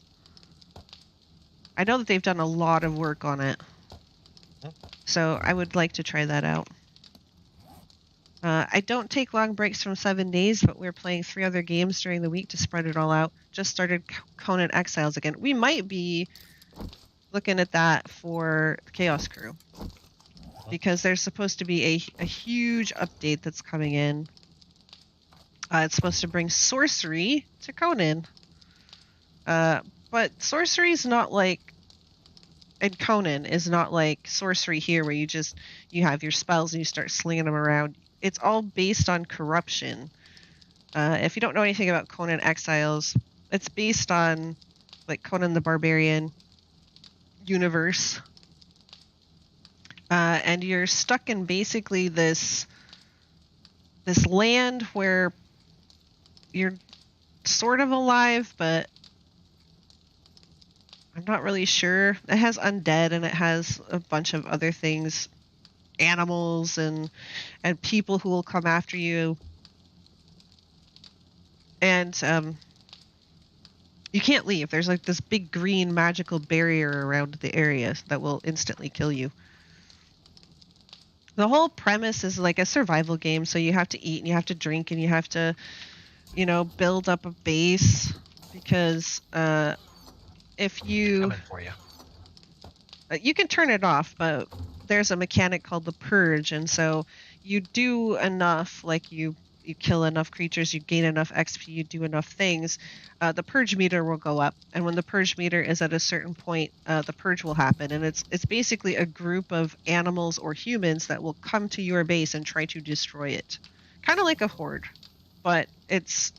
I know that they've done a lot of work on it. So I would like to try that out. I don't take long breaks from 7 days, but we're playing 3 other games during the week to spread it all out. Just started Conan Exiles again. We might be looking at that for Chaos Crew. Because there's supposed to be a huge update that's coming in. It's supposed to bring sorcery to Conan. But sorcery is not like... And Conan is not like sorcery here where you have your spells and you start slinging them around. It's all based on corruption. If you don't know anything about Conan Exiles, it's based on like Conan the Barbarian universe. And you're stuck in basically this land where you're sort of alive, but I'm not really sure. It has undead and it has a bunch of other things, animals and people who will come after you. And you can't leave. There's like this big green magical barrier around the area that will instantly kill you. The whole premise is like a survival game, so you have to eat and you have to drink and you have to, build up a base because if you... Coming for you. You can turn it off, but there's a mechanic called the Purge, and so you do enough, like you kill enough creatures, you gain enough XP, you do enough things, the Purge meter will go up, and when the Purge meter is at a certain point, the Purge will happen, and it's basically a group of animals or humans that will come to your base and try to destroy it. Kind of like a horde, but it's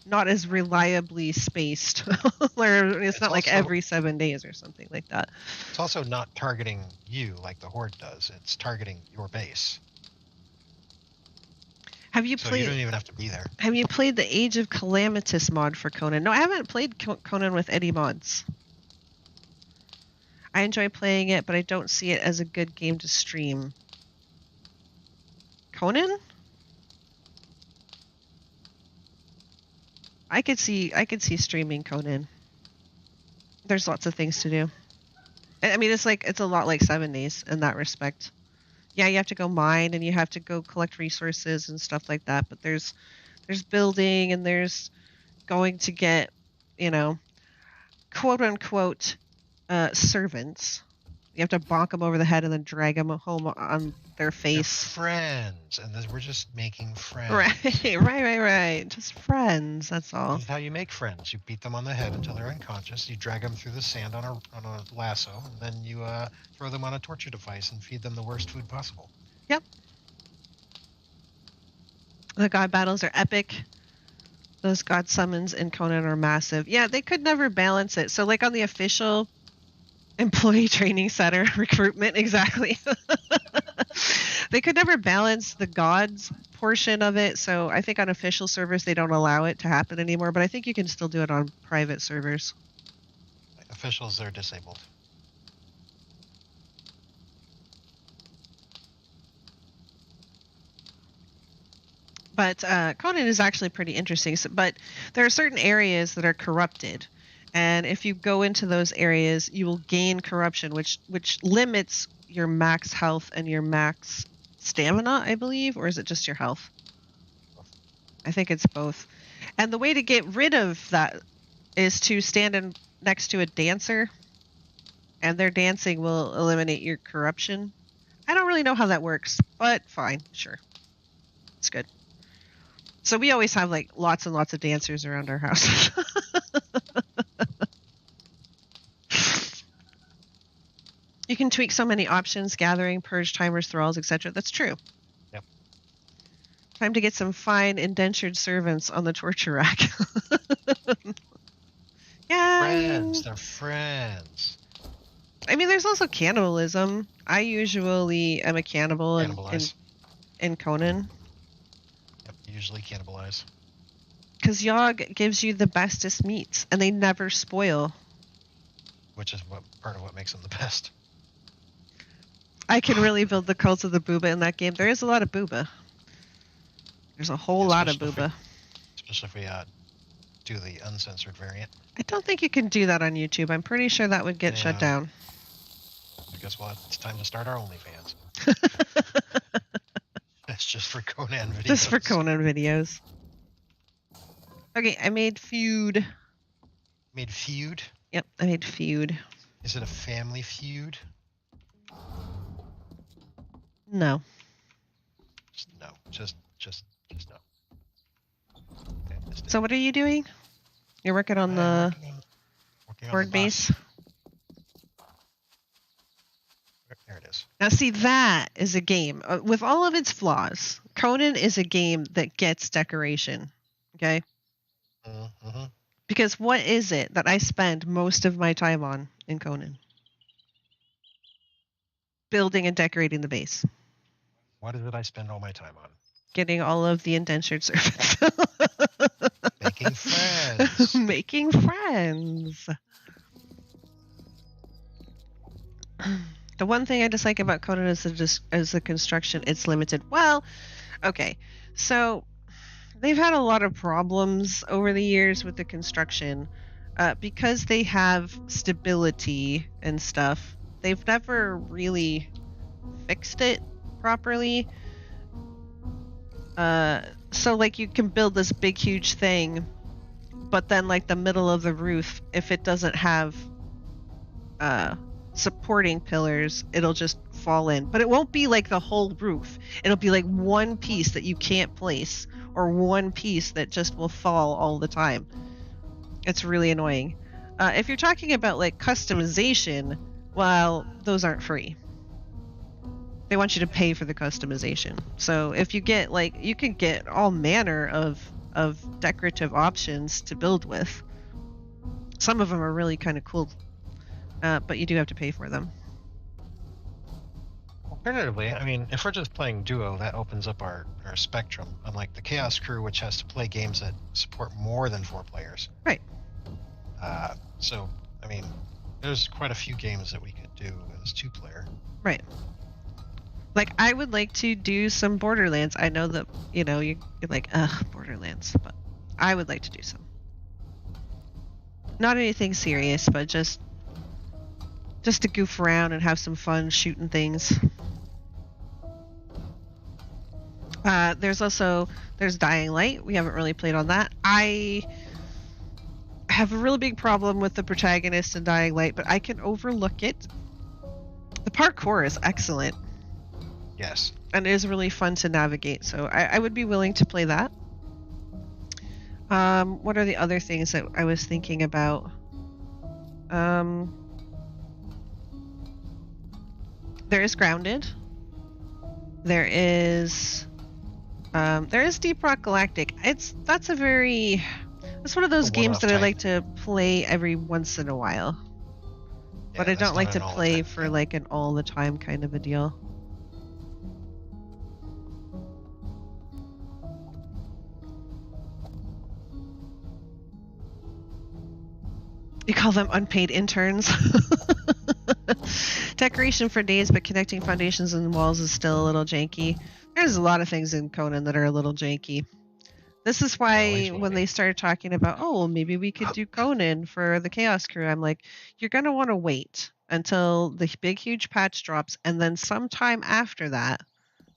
not as reliably spaced. It's not like every 7 days or something like that. It's also not targeting you like the horde does. It's targeting your base. Have you played? So you don't even have to be there. Have you played the Age of Calamitous mod for Conan? No, I haven't played Conan with any mods. I enjoy playing it, but I don't see it as a good game to stream. Conan? I could see streaming Conan. There's lots of things to do. I mean, it's a lot like 7 days in that respect. Yeah, you have to go mine and you have to go collect resources and stuff like that, but there's There's building and there's going to get, you know, quote unquote servants. You have to bonk them over the head and then drag them home on their They're face. friends, and we're just making friends. Right. Just friends. That's all. This is how you make friends. You beat them on the head until they're unconscious. You drag them through the sand on a lasso, and then you throw them on a torture device and feed them the worst food possible. Yep. The god battles are epic. Those god summons in Conan are massive. Yeah, they could never balance it. So like on the official employee training center recruitment, exactly. They could never balance the gods portion of it. So I think on official servers, they don't allow it to happen anymore. But I think you can still do it on private servers. Officials are disabled. But Conan is actually pretty interesting. But there are certain areas that are corrupted. And if you go into those areas, you will gain corruption, which limits your max health and your max stamina, I believe. Or is it just your health? I think it's both. And the way to get rid of that is to stand next to a dancer. And their dancing will eliminate your corruption. I don't really know how that works, but fine, sure. It's good. So we always have like lots and lots of dancers around our house. You can tweak so many options, gathering, purge, timers, thralls, etc. That's true. Yep. Time to get some fine indentured servants on the torture rack. Yeah. Friends, they're friends. I mean, there's also cannibalism. I usually am a cannibal in Conan. Yep, usually cannibalize. Because Yogg gives you the bestest meats, and they never spoil. Which is part of what makes them the best. I can really build the cult of the booba in that game. There is a lot of booba. There's a whole lot of booba. Especially if we do the uncensored variant. I don't think you can do that on YouTube. I'm pretty sure that would get shut down. I guess it's time to start our OnlyFans. That's just for Conan videos. Just for Conan videos. Okay, I made feud. Made feud? Yep, I made feud. Is it a family feud? No. No. Just no. Okay, so what are you doing? You're working on the horde base? There it is. Now see, that is a game. With all of its flaws, Conan is a game that gets decoration. Okay? Mm-hmm. Because what is it that I spend most of my time on in Conan? Building and decorating the base. What is it I spend all my time on? Getting all of the indentured servants. Making friends. Making friends. The one thing I dislike about Conan is the construction. It's limited. Well, okay. So they've had a lot of problems over the years with the construction because they have stability and stuff. They've never really fixed it properly. So like you can build this big huge thing, but then like the middle of the roof, if it doesn't have supporting pillars, it'll just fall in. But it won't be like the whole roof. It'll be like one piece that you can't place, or one piece that just will fall all the time. It's really annoying. If you're talking about like customization, well, those aren't free. They want you to pay for the customization. So if you get like, you can get all manner of decorative options to build with. Some of them are really kind of cool, but you do have to pay for them. Alternatively, I mean, if we're just playing duo, that opens up our spectrum, unlike the Chaos Crew, which has to play games that support more than 4 players. Right. So, I mean, there's quite a few games that we could do as 2-player. Right. Like, I would like to do some Borderlands. I know that, you know, you're like, Borderlands, but I would like to do some. Not anything serious, but just to goof around and have some fun shooting things. There's Dying Light. We haven't really played on that. I have a really big problem with the protagonist in Dying Light, but I can overlook it. The parkour is excellent. Yes. And it is really fun to navigate, so I would be willing to play that. What are the other things that I was thinking about? There is Grounded. There is Deep Rock Galactic. That's one of those games that I like to play every once in a while. Yeah, but I don't like to play for like an all the time kind of a deal. You call them unpaid interns. Decoration for days, but connecting foundations and walls is still a little janky. There's a lot of things in Conan that are a little janky. This is why when they started talking about, oh, well, maybe we could do Conan for the Chaos Crew, I'm like, you're going to want to wait until the big, huge patch drops, and then sometime after that,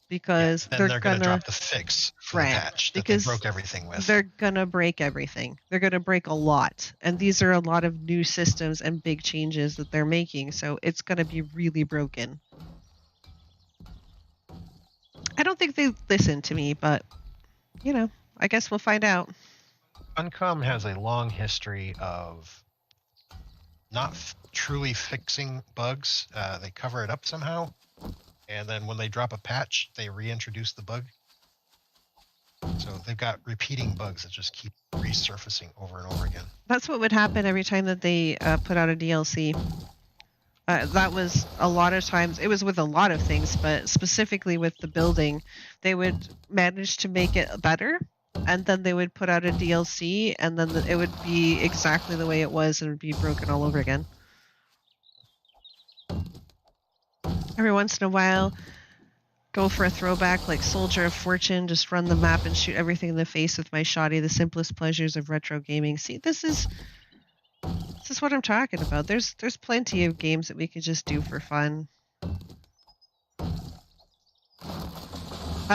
because they're going to drop the fix for the patch that they broke everything with. They're going to break everything. They're going to break a lot. And these are a lot of new systems and big changes that they're making, so it's going to be really broken. I don't think they listen to me, but, you know, I guess we'll find out. Funcom has a long history of not truly fixing bugs. They cover it up somehow. And then when they drop a patch, they reintroduce the bug. So they've got repeating bugs that just keep resurfacing over and over again. That's what would happen every time that they put out a DLC. That was a lot of times. It was with a lot of things, but specifically with the building, they would manage to make it better. And then they would put out a DLC, and then it would be exactly the way it was, and it would be broken all over again. Every once in a while, go for a throwback like Soldier of Fortune, just run the map and shoot everything in the face with my shoddy, the simplest pleasures of retro gaming. See, this is what I'm talking about. There's plenty of games that we could just do for fun.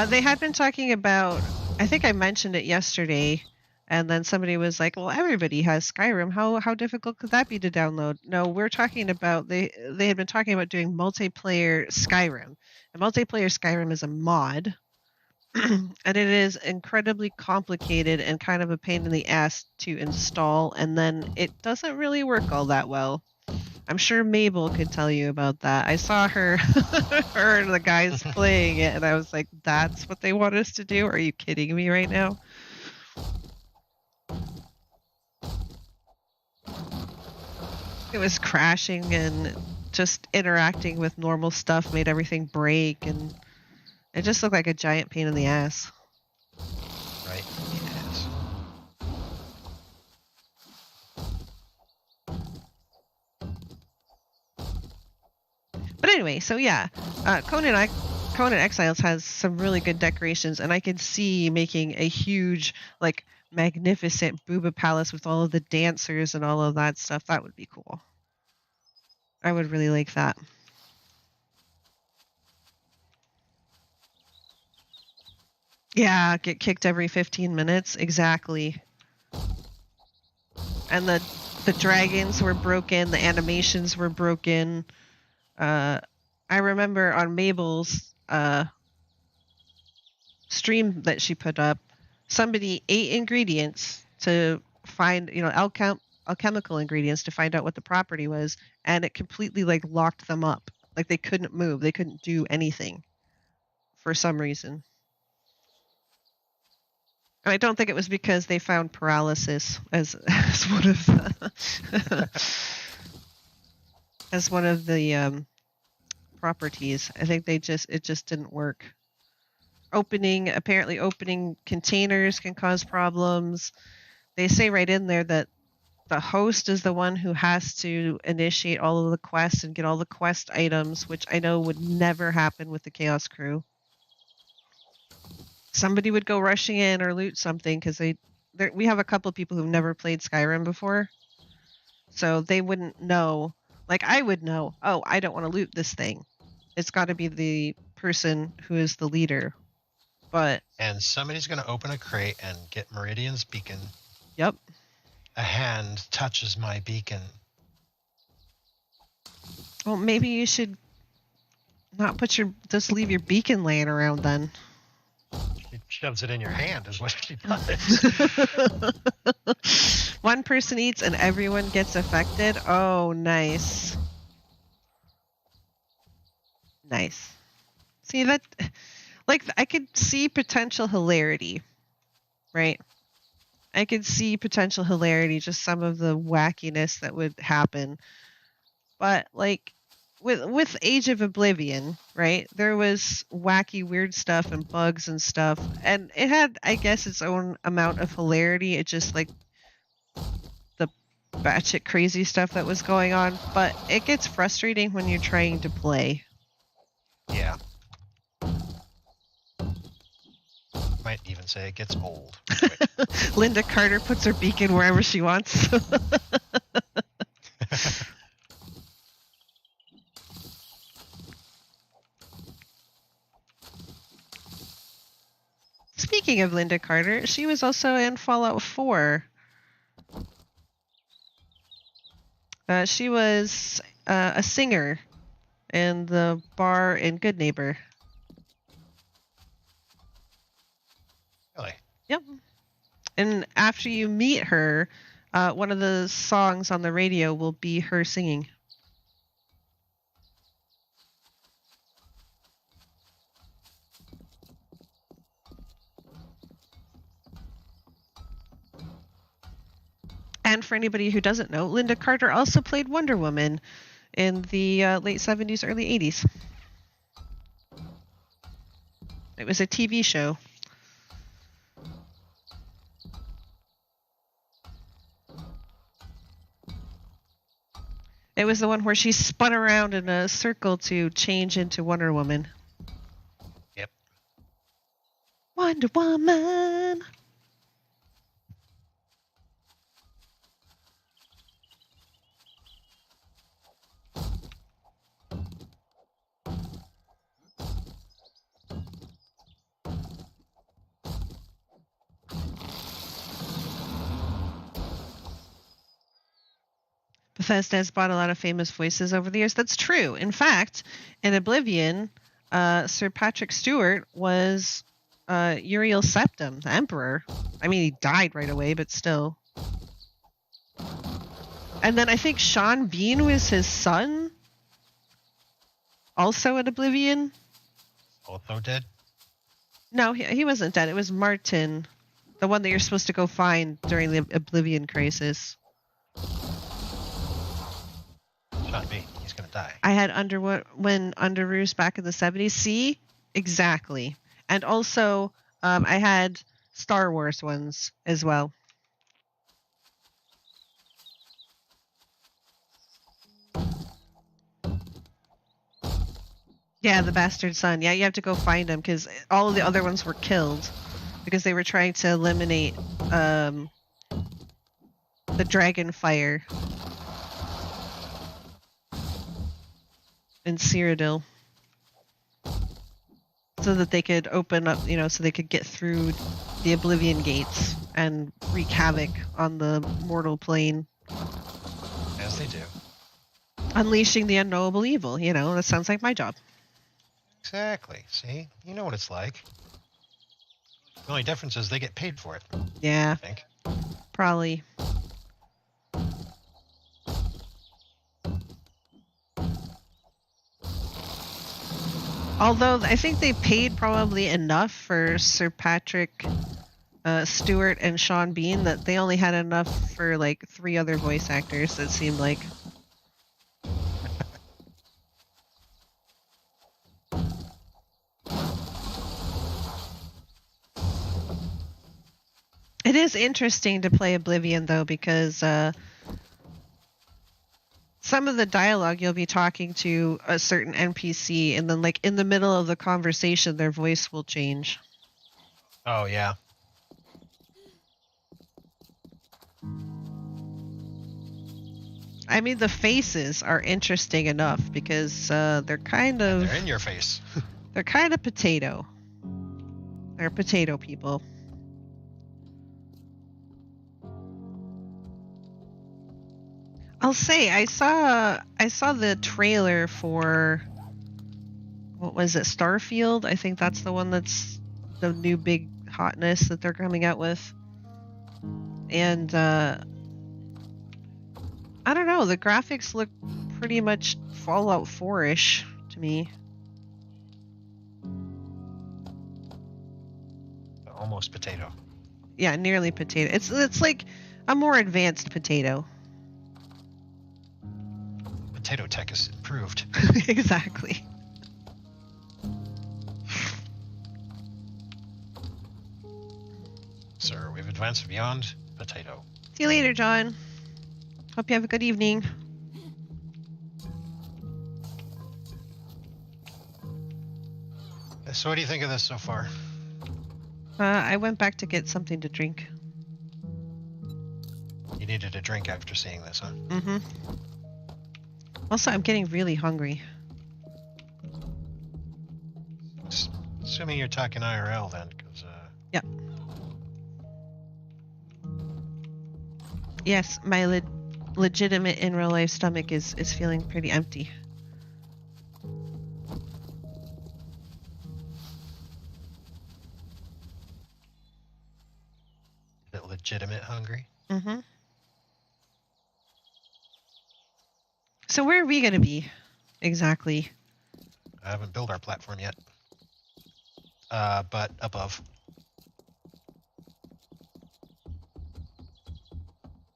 They had been talking about, I think I mentioned it yesterday, and then somebody was like, well, everybody has Skyrim. How difficult could that be to download? No, we're talking about, they had been talking about doing multiplayer Skyrim. And multiplayer Skyrim is a mod, and it is incredibly complicated and kind of a pain in the ass to install, and then it doesn't really work all that well. I'm sure Mabel could tell you about that. I saw her and the guys playing it, and I was like, that's what they want us to do? Are you kidding me right now? It was crashing, and just interacting with normal stuff made everything break, and it just looked like a giant pain in the ass. Right. Yes. But anyway, so yeah, Conan Exiles has some really good decorations, and I can see making a huge, like, magnificent Booba Palace with all of the dancers and all of that stuff. That would be cool. I would really like that. Yeah, get kicked every 15 minutes. Exactly. And the dragons were broken. The animations were broken. I remember on Mabel's stream that she put up, somebody ate ingredients to find, alchemical ingredients to find out what the property was, and it completely locked them up. Like they couldn't move. They couldn't do anything for some reason. And I don't think it was because they found paralysis as one of the as one of the properties. I think it just didn't work. Apparently opening containers can cause problems. They say right in there that the host is the one who has to initiate all of the quests and get all the quest items, which I know would never happen with the Chaos Crew. Somebody would go rushing in or loot something because we have a couple of people who've never played Skyrim before, so they wouldn't know. Like I would know, oh, I don't want to loot this thing. It's got to be the person who is the leader. But And somebody's going to open a crate and get Meridian's beacon. yep. A hand touches my beacon. Well, maybe you should not just leave your beacon laying around then. She shoves it in your hand is what she does. One person eats and everyone gets affected. Oh, nice. Nice. See that, like, I could see potential hilarity, right? I could see potential hilarity, just some of the wackiness that would happen. But like with Age of Oblivion, right? There was wacky, weird stuff and bugs and stuff, and it had, I guess, its own amount of hilarity. It just like the batshit crazy stuff that was going on, but it gets frustrating when you're trying to play. Yeah. Might even say it gets old. Linda Carter puts her beacon wherever she wants. Speaking of Linda Carter, she was also in Fallout 4. She was a singer in the bar in Good Neighbor. Really? Yep. And after you meet her, one of the songs on the radio will be her singing. And for anybody who doesn't know, Linda Carter also played Wonder Woman in the late 70s, early 80s. It was a TV show. It was the one where she spun around in a circle to change into Wonder Woman. Yep. Wonder Woman! Bethesda has bought a lot of famous voices over the years. That's true. In fact, in Oblivion, Sir Patrick Stewart was Uriel Septim, the Emperor. I mean, he died right away, but still. And then I think Sean Bean was his son, also in Oblivion. Also dead? No, he wasn't dead. It was Martin, the one that you're supposed to go find during the Oblivion crisis. Not me. He's gonna die. I had Underoos back in the 70s. See? Exactly. And also, I had Star Wars ones as well. Yeah, the bastard son. Yeah, you have to go find him because all of the other ones were killed because they were trying to eliminate the dragon fire in Cyrodiil so that they could open up, so they could get through the Oblivion gates and wreak havoc on the mortal plane. As they do. Unleashing the unknowable evil, that sounds like my job. Exactly. See? You know what it's like. The only difference is they get paid for it. Yeah. I think. Probably. Although I think they paid probably enough for Sir Patrick Stewart and Sean Bean that they only had enough for like 3 other voice actors, it seemed like. It is interesting to play Oblivion though because some of the dialogue you'll be talking to a certain NPC and then like in the middle of the conversation their voice will change. Oh yeah. I mean the faces are interesting enough because they're kind of They're in your face. they're kind of potato. They're potato people. I'll say I saw the trailer for, what was it, Starfield? I think that's the one that's the new big hotness that they're coming out with. And I don't know, the graphics look pretty much Fallout 4-ish to me. Almost potato. Yeah, nearly potato. It's like a more advanced potato. Potato tech is improved. Exactly. Sir, we've advanced beyond potato. See you later, John. Hope you have a good evening. So what do you think of this so far? I went back to get something to drink. You needed a drink after seeing this, huh? Mm-hmm. Also, I'm getting really hungry. Assuming you're talking IRL then, because Yep. Yes, my legitimate in real life stomach is feeling pretty empty. is it legitimate hungry? Mm-hmm. So where are we gonna be exactly? I haven't built our platform yet. But above.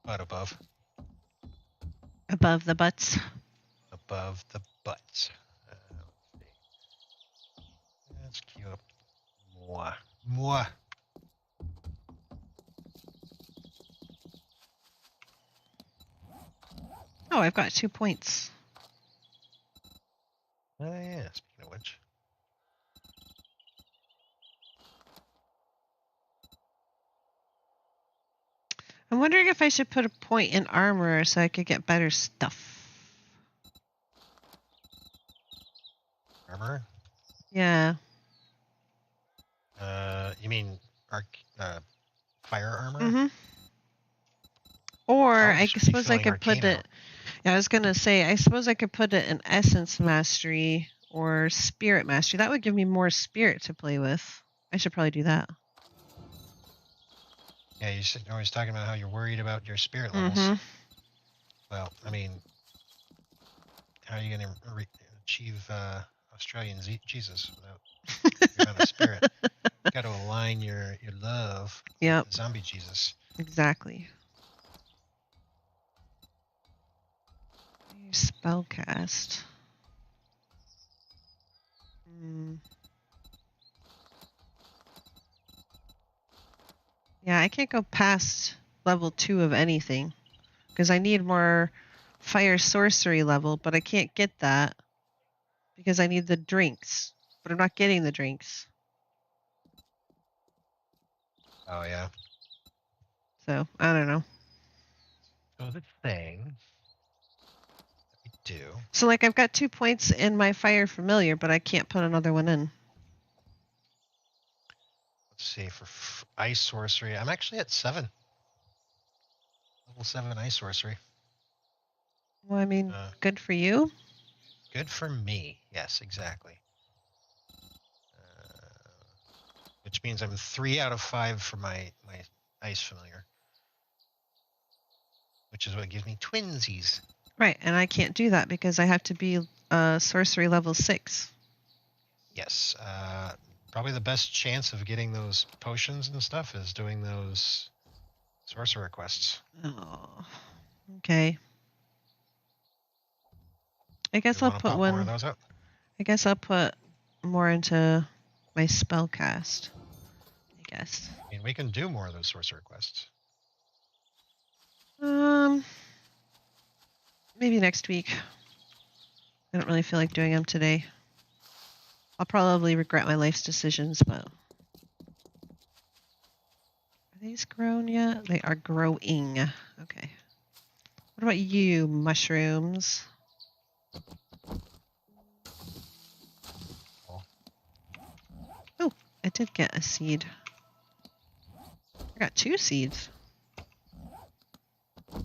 But above. Above the butts. Above the butts. Let's see. Let's queue up. Moi. Moi. Oh, I've got 2 points. Oh yeah, speaking of which. I'm wondering if I should put a point in armor so I could get better stuff. Armor? Yeah. You mean fire armor? Mm-hmm. Or Oh, I should be suppose I filling could put Arcane it. Yeah, I was gonna say I suppose I could put it in Essence Mastery or Spirit Mastery. That would give me more spirit to play with. I should probably do that. Yeah, you're always talking about how you're worried about your spirit levels. Mm-hmm. Well, I mean, how are you going to achieve Australian Jesus without your amount of spirit? You got to align your love Yep. with the zombie Jesus. Exactly. Spellcast. Yeah, I can't go past level 2 of anything because I need more fire sorcery level, but I can't get that because I need the drinks, but I'm not getting the drinks. Oh, yeah. So, I don't know. So the thing that we do... So, like, I've got 2 points in my fire familiar, but I can't put another one in. Let's see, for ice sorcery, I'm actually at 7. Level 7 ice sorcery. Well, I mean, good for you. Good for me. Yes, exactly. Which means I'm 3 out of 5 for my ice familiar. Which is what gives me twinsies. Right, and I can't do that because I have to be sorcery level 6. Yes, probably the best chance of getting those potions and stuff is doing those sorcerer quests. Oh, okay. I guess I'll put one. More of those out? I guess I'll put more into my spell cast. I guess. I mean, we can do more of those sorcerer quests. Maybe next week. I don't really feel like doing them today. I'll probably regret my life's decisions, but... Are these grown yet? They are growing. Okay. What about you, mushrooms? Oh, I did did get a seed. I got 2 seeds. They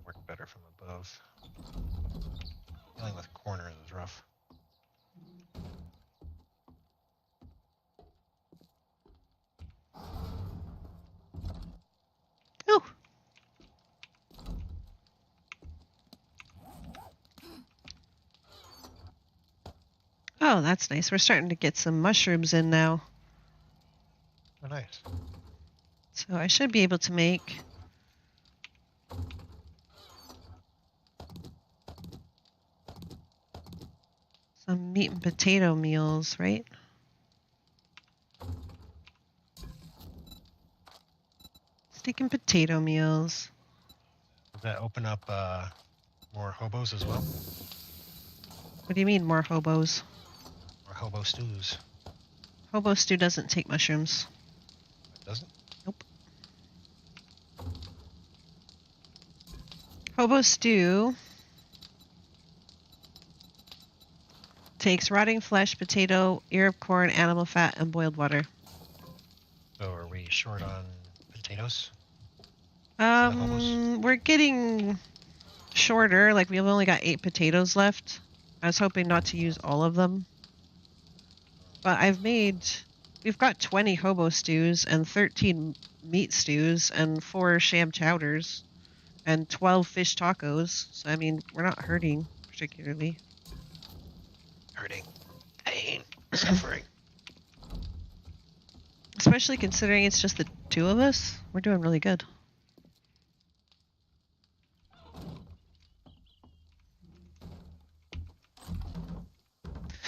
work better from above. Dealing with corners is rough. Ooh. Oh, that's nice. We're starting to get some mushrooms in now. Oh, nice. So I should be able to make some meat and potato meals, right? Steak and potato meals. Does that open up more hobos as well? What do you mean, more hobos? More hobo stews. Hobo stew doesn't take mushrooms. It doesn't? Nope. Hobo stew takes rotting flesh, potato, ear of corn, animal fat, and boiled water. So are we short on potatoes? Hobos? We're getting shorter. Like, we've only got 8 potatoes left. I was hoping not to use all of them. But we've got 20 hobo stews and 13 meat stews and 4 sham chowders and 12 fish tacos. So, I mean, we're not hurting particularly. Hurting. Pain. Suffering. Especially considering it's just the 2 of us. We're doing really good.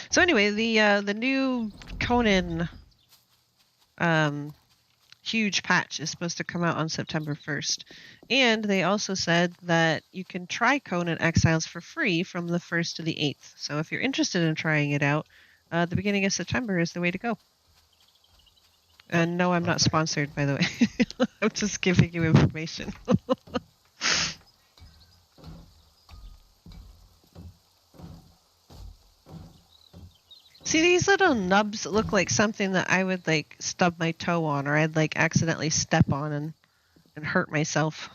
So anyway, the new Conan huge patch is supposed to come out on September 1st. And they also said that you can try Conan Exiles for free from the 1st to the 8th. So if you're interested in trying it out, the beginning of September is the way to go. And no, I'm not sponsored, by the way. I'm just giving you information. See, these little nubs look like something that I would like stub my toe on, or I'd like accidentally step on and hurt myself.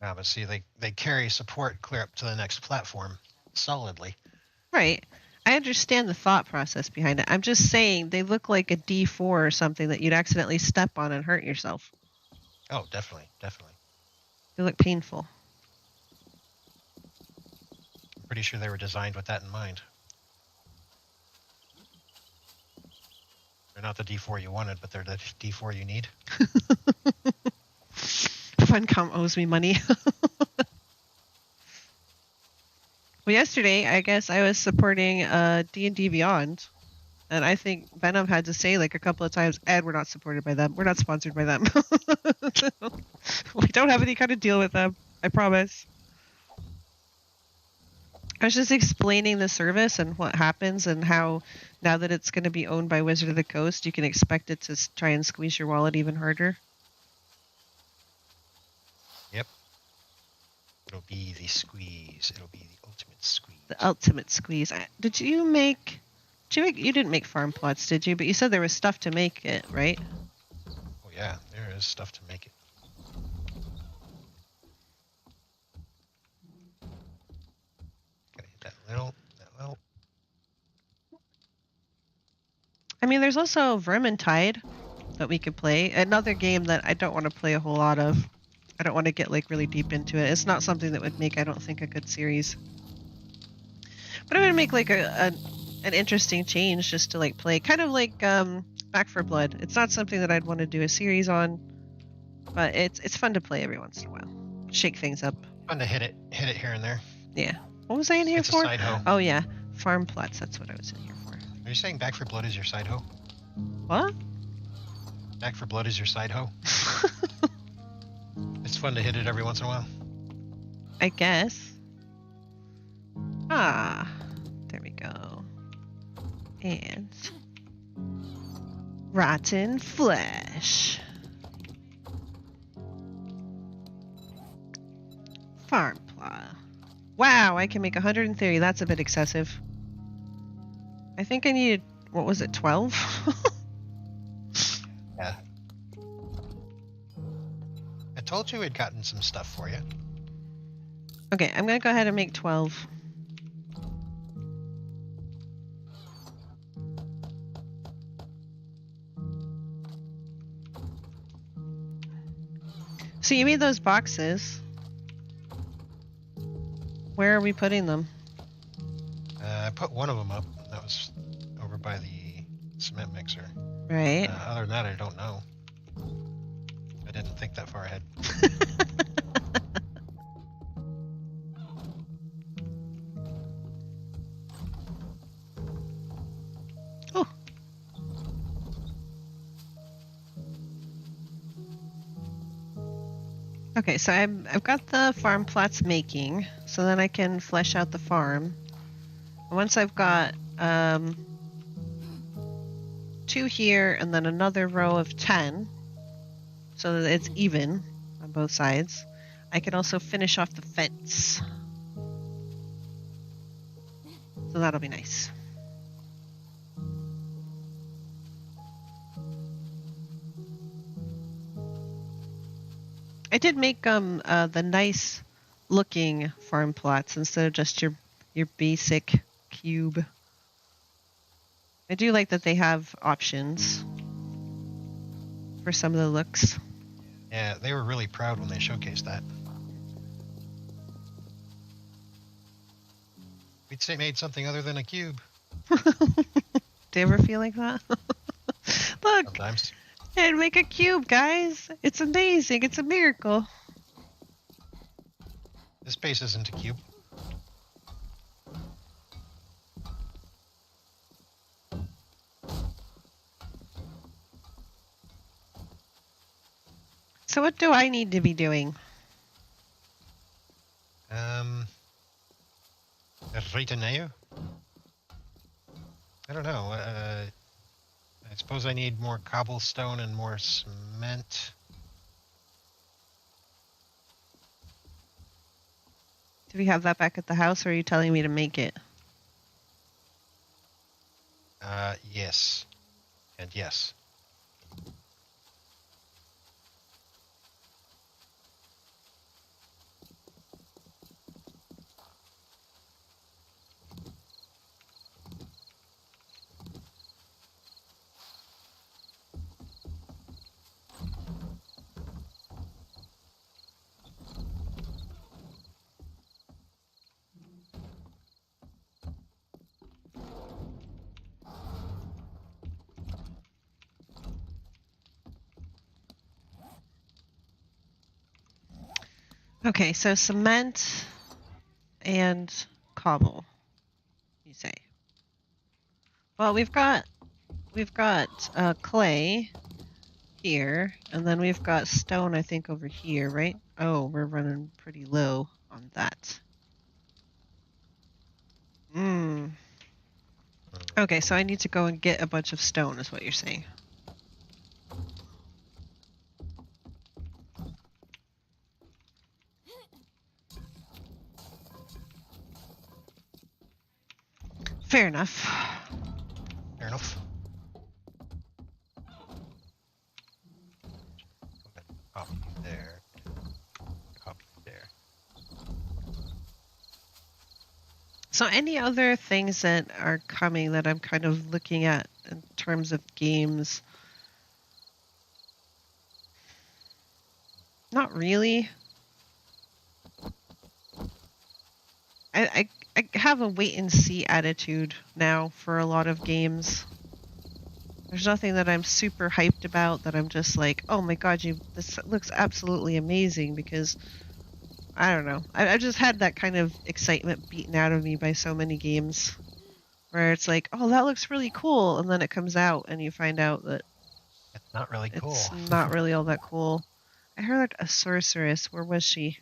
Yeah, but see, they carry support clear up to the next platform solidly. Right. I understand the thought process behind it. I'm just saying they look like a D4 or something that you'd accidentally step on and hurt yourself. Oh, definitely, definitely. They look painful. I'm pretty sure they were designed with that in mind. They're not the D4 you wanted, but they're the D4 you need. Funcom owes me money. Well, yesterday, I guess I was supporting D&D Beyond, and I think Venom had to say like a couple of times, Ed, we're not supported by them. We're not sponsored by them. We don't have any kind of deal with them. I promise. I was just explaining the service and what happens and how now that it's going to be owned by Wizard of the Coast, you can expect it to try and squeeze your wallet even harder. Yep. It'll be the squeeze. It'll be the ultimate squeeze. The ultimate squeeze. You didn't make farm plots, did you? But you said there was stuff to make it, right? Oh yeah, there is stuff to make it. Gotta hit that little. I mean, there's also Vermintide that we could play. Another game that I don't want to play a whole lot of. I don't want to get like really deep into it. It's not something that would make, I don't think, a good series. But I'm gonna make like an interesting change just to like play, kind of like Back 4 Blood. It's not something that I'd want to do a series on, but it's fun to play every once in a while. Shake things up. Fun to hit it here and there. Yeah. What was I in here It's for? a side hoe. Oh yeah, farm plots. That's what I was in here for. Are you saying Back 4 Blood is your side hoe? What? Back 4 Blood is your side hoe? It's fun to hit it every once in a while. I guess. Ah, there we go. And rotten flesh. Farm plot. Wow, I can make 130. That's a bit excessive. I think I needed, what was it, 12? Yeah. I told you we'd gotten some stuff for you. Okay, I'm gonna go ahead and make 12. So you made those boxes. Where are we putting them? I put one of them up. That was over by the cement mixer. Right. Other than that, I don't know. I didn't think that far ahead. Oh. Okay, so I've got the farm plots making, so then I can flesh out the farm. Once I've got 2 here and then another row of 10, so that it's even on both sides, I can also finish off the fence. So that'll be nice. I did make the nice looking farm plots instead of just your basic cube. I do like that they have options for some of the looks. Yeah, they were really proud when they showcased that. We'd say made something other than a cube. Do you ever feel like that? Look, Sometimes. and make a cube, guys. It's amazing. It's a miracle. This base isn't a cube. So what do I need to be doing? Reteneo? I don't know. I suppose I need more cobblestone and more cement. Do we have that back at the house, or are you telling me to make it? Yes. And yes. Okay, so cement and cobble, you say. Well, we've got clay here, and then we've got stone, I think, over here, right? Oh, we're running pretty low on that. Okay, so I need to go and get a bunch of stone, is what you're saying. Fair enough. Fair enough. Copy there. Copy there. So any other things that are coming that I'm kind of looking at in terms of games? Not really. I have a wait and see attitude now for a lot of games. There's nothing that I'm super hyped about that I'm just like, oh my god, this looks absolutely amazing, because I don't know. I just had that kind of excitement beaten out of me by so many games where it's like, oh, that looks really cool, and then it comes out and you find out that It's not really cool. it's not really all that cool. I heard a sorceress. Where was she?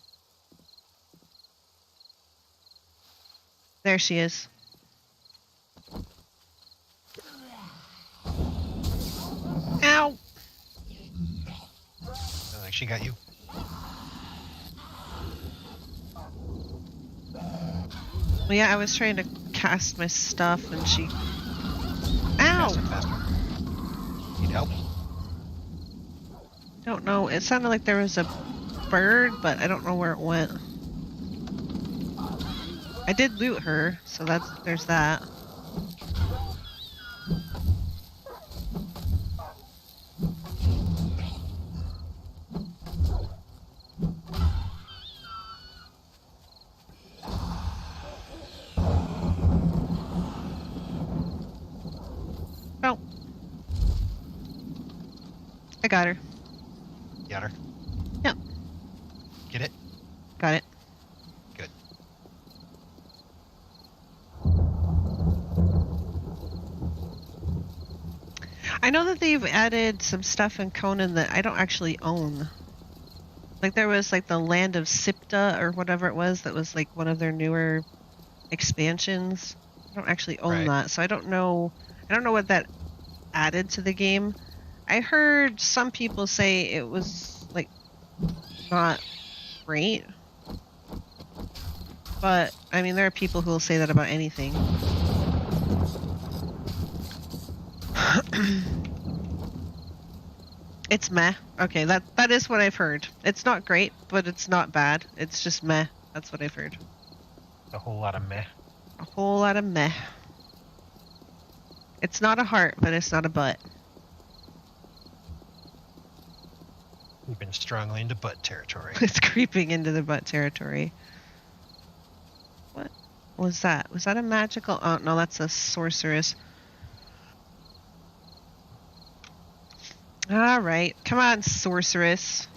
There she is. Ow! I think she got you. Well, yeah, I was trying to cast my stuff and she... Cast Ow! it faster. Need help? Don't know. It sounded like there was a bird, but I don't know where it went. I did loot her, so there's that. Oh. I got her. Got her? Yep. Get it? Got it. Good. I know that they've added some stuff in Conan that I don't actually own. Like there was like the Land of Sipta or whatever it was that was like one of their newer expansions. I don't actually own that, so I don't know what that added to the game. I heard some people say it was like not great. But I mean there are people who will say that about anything. It's meh. Okay, that is what I've heard. It's not great, but it's not bad. It's just meh. That's what I've heard. A whole lot of meh. A whole lot of meh. It's not a heart, but it's not a butt. We've been strongly into butt territory. It's creeping into the butt territory. What was that? Was that a magical? Oh, no, that's a sorceress. Alright, come on, sorceress.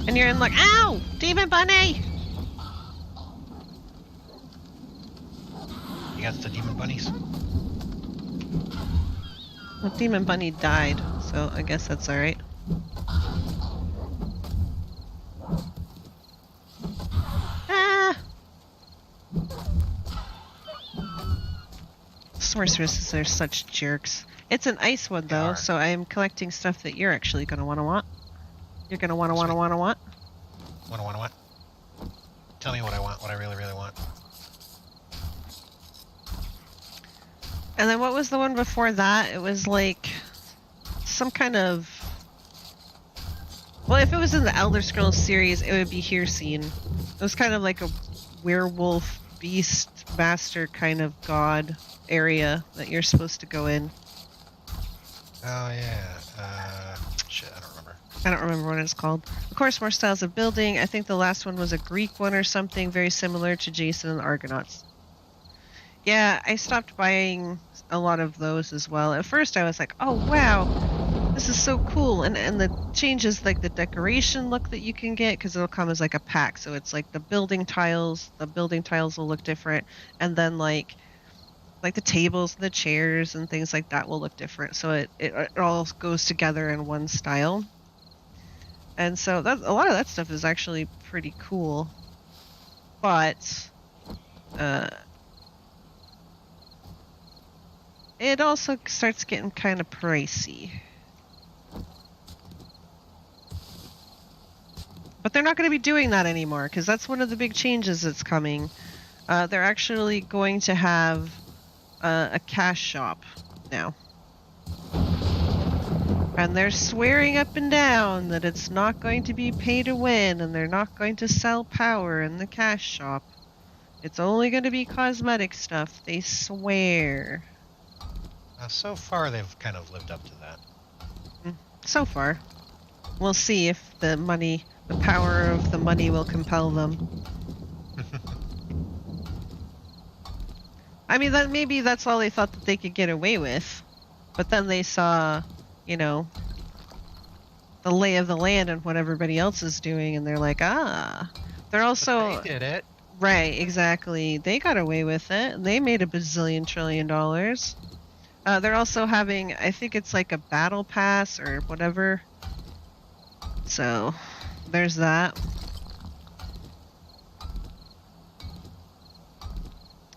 And you're in like, ow! Demon bunny! You got the demon bunnies? Well, demon bunny died, so I guess that's alright. Ah! Sorceresses are such jerks. It's an ice one though, so I'm collecting stuff that you're actually gonna want. You're gonna want. What? Tell me what I want, what I really, really want. And then what was the one before that? It was like some kind of... Well, if it was in the Elder Scrolls series, it would be here seen. It was kind of like a werewolf, beast, master kind of god area that you're supposed to go in. Oh, yeah. Shit, I don't remember. I don't remember what it's called. Of course, more styles of building. I think the last one was a Greek one or something, very similar to Jason and the Argonauts. Yeah, I stopped buying a lot of those as well. At first I was like, oh wow, this is so cool. And the changes, like the decoration look that you can get, because it'll come as like a pack. So it's like the building tiles will look different. And then like the tables and the chairs and things like that will look different. So it all goes together in one style. And so a lot of that stuff is actually pretty cool. But it also starts getting kind of pricey. But they're not going to be doing that anymore, because that's one of the big changes that's coming. They're actually going to have a cash shop now. And they're swearing up and down that it's not going to be pay to win, and they're not going to sell power in the cash shop. It's only going to be cosmetic stuff, they swear. So far, they've kind of lived up to that. So far. We'll see if the power of the money will compel them. I mean, maybe that's all they thought that they could get away with. But then they saw, you know, the lay of the land and what everybody else is doing, and they're like, ah. They're also... But they did it. Right, exactly. They got away with it. They made $1 bazillion trillion. They're also having, I think it's like a battle pass or whatever. So, there's that.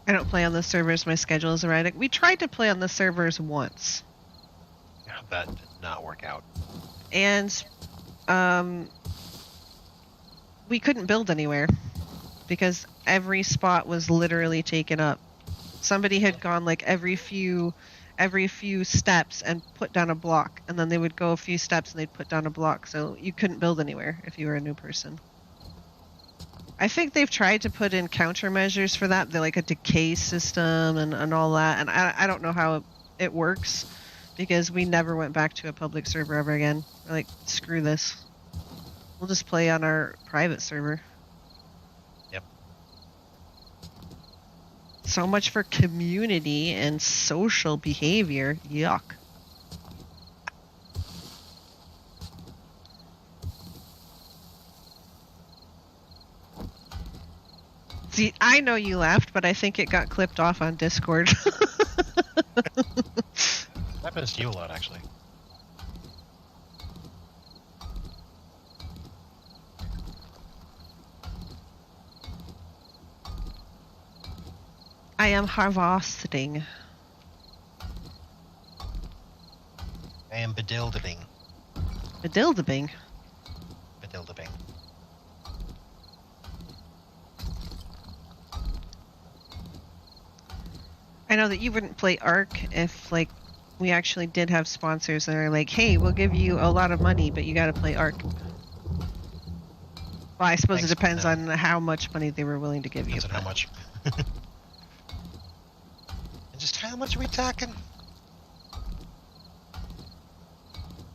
I don't play on the servers. My schedule is erratic. We tried to play on the servers once. Yeah, that did not work out. And we couldn't build anywhere because every spot was literally taken up. Somebody had gone like every few steps and put down a block, and then they would go a few steps and they'd put down a block, so you couldn't build anywhere if you were a new person. I think they've tried to put in countermeasures for that. They're like a decay system and all that, and I don't know how it works because we never went back to a public server ever again. We're like, screw this. We'll just play on our private server. Yep. So much for community and social behavior. Yuck. See, I know you laughed, but I think it got clipped off on Discord. Happens to you a lot, actually. I am harvesting. I am bedilding. Bedilding. Bedilding. I know that you wouldn't play Ark if, like, we actually did have sponsors that are like, hey, we'll give you a lot of money, but you gotta play Ark. Well, I suppose it depends on how much money they were willing to give you. Depends on how much. And just how much are we talking?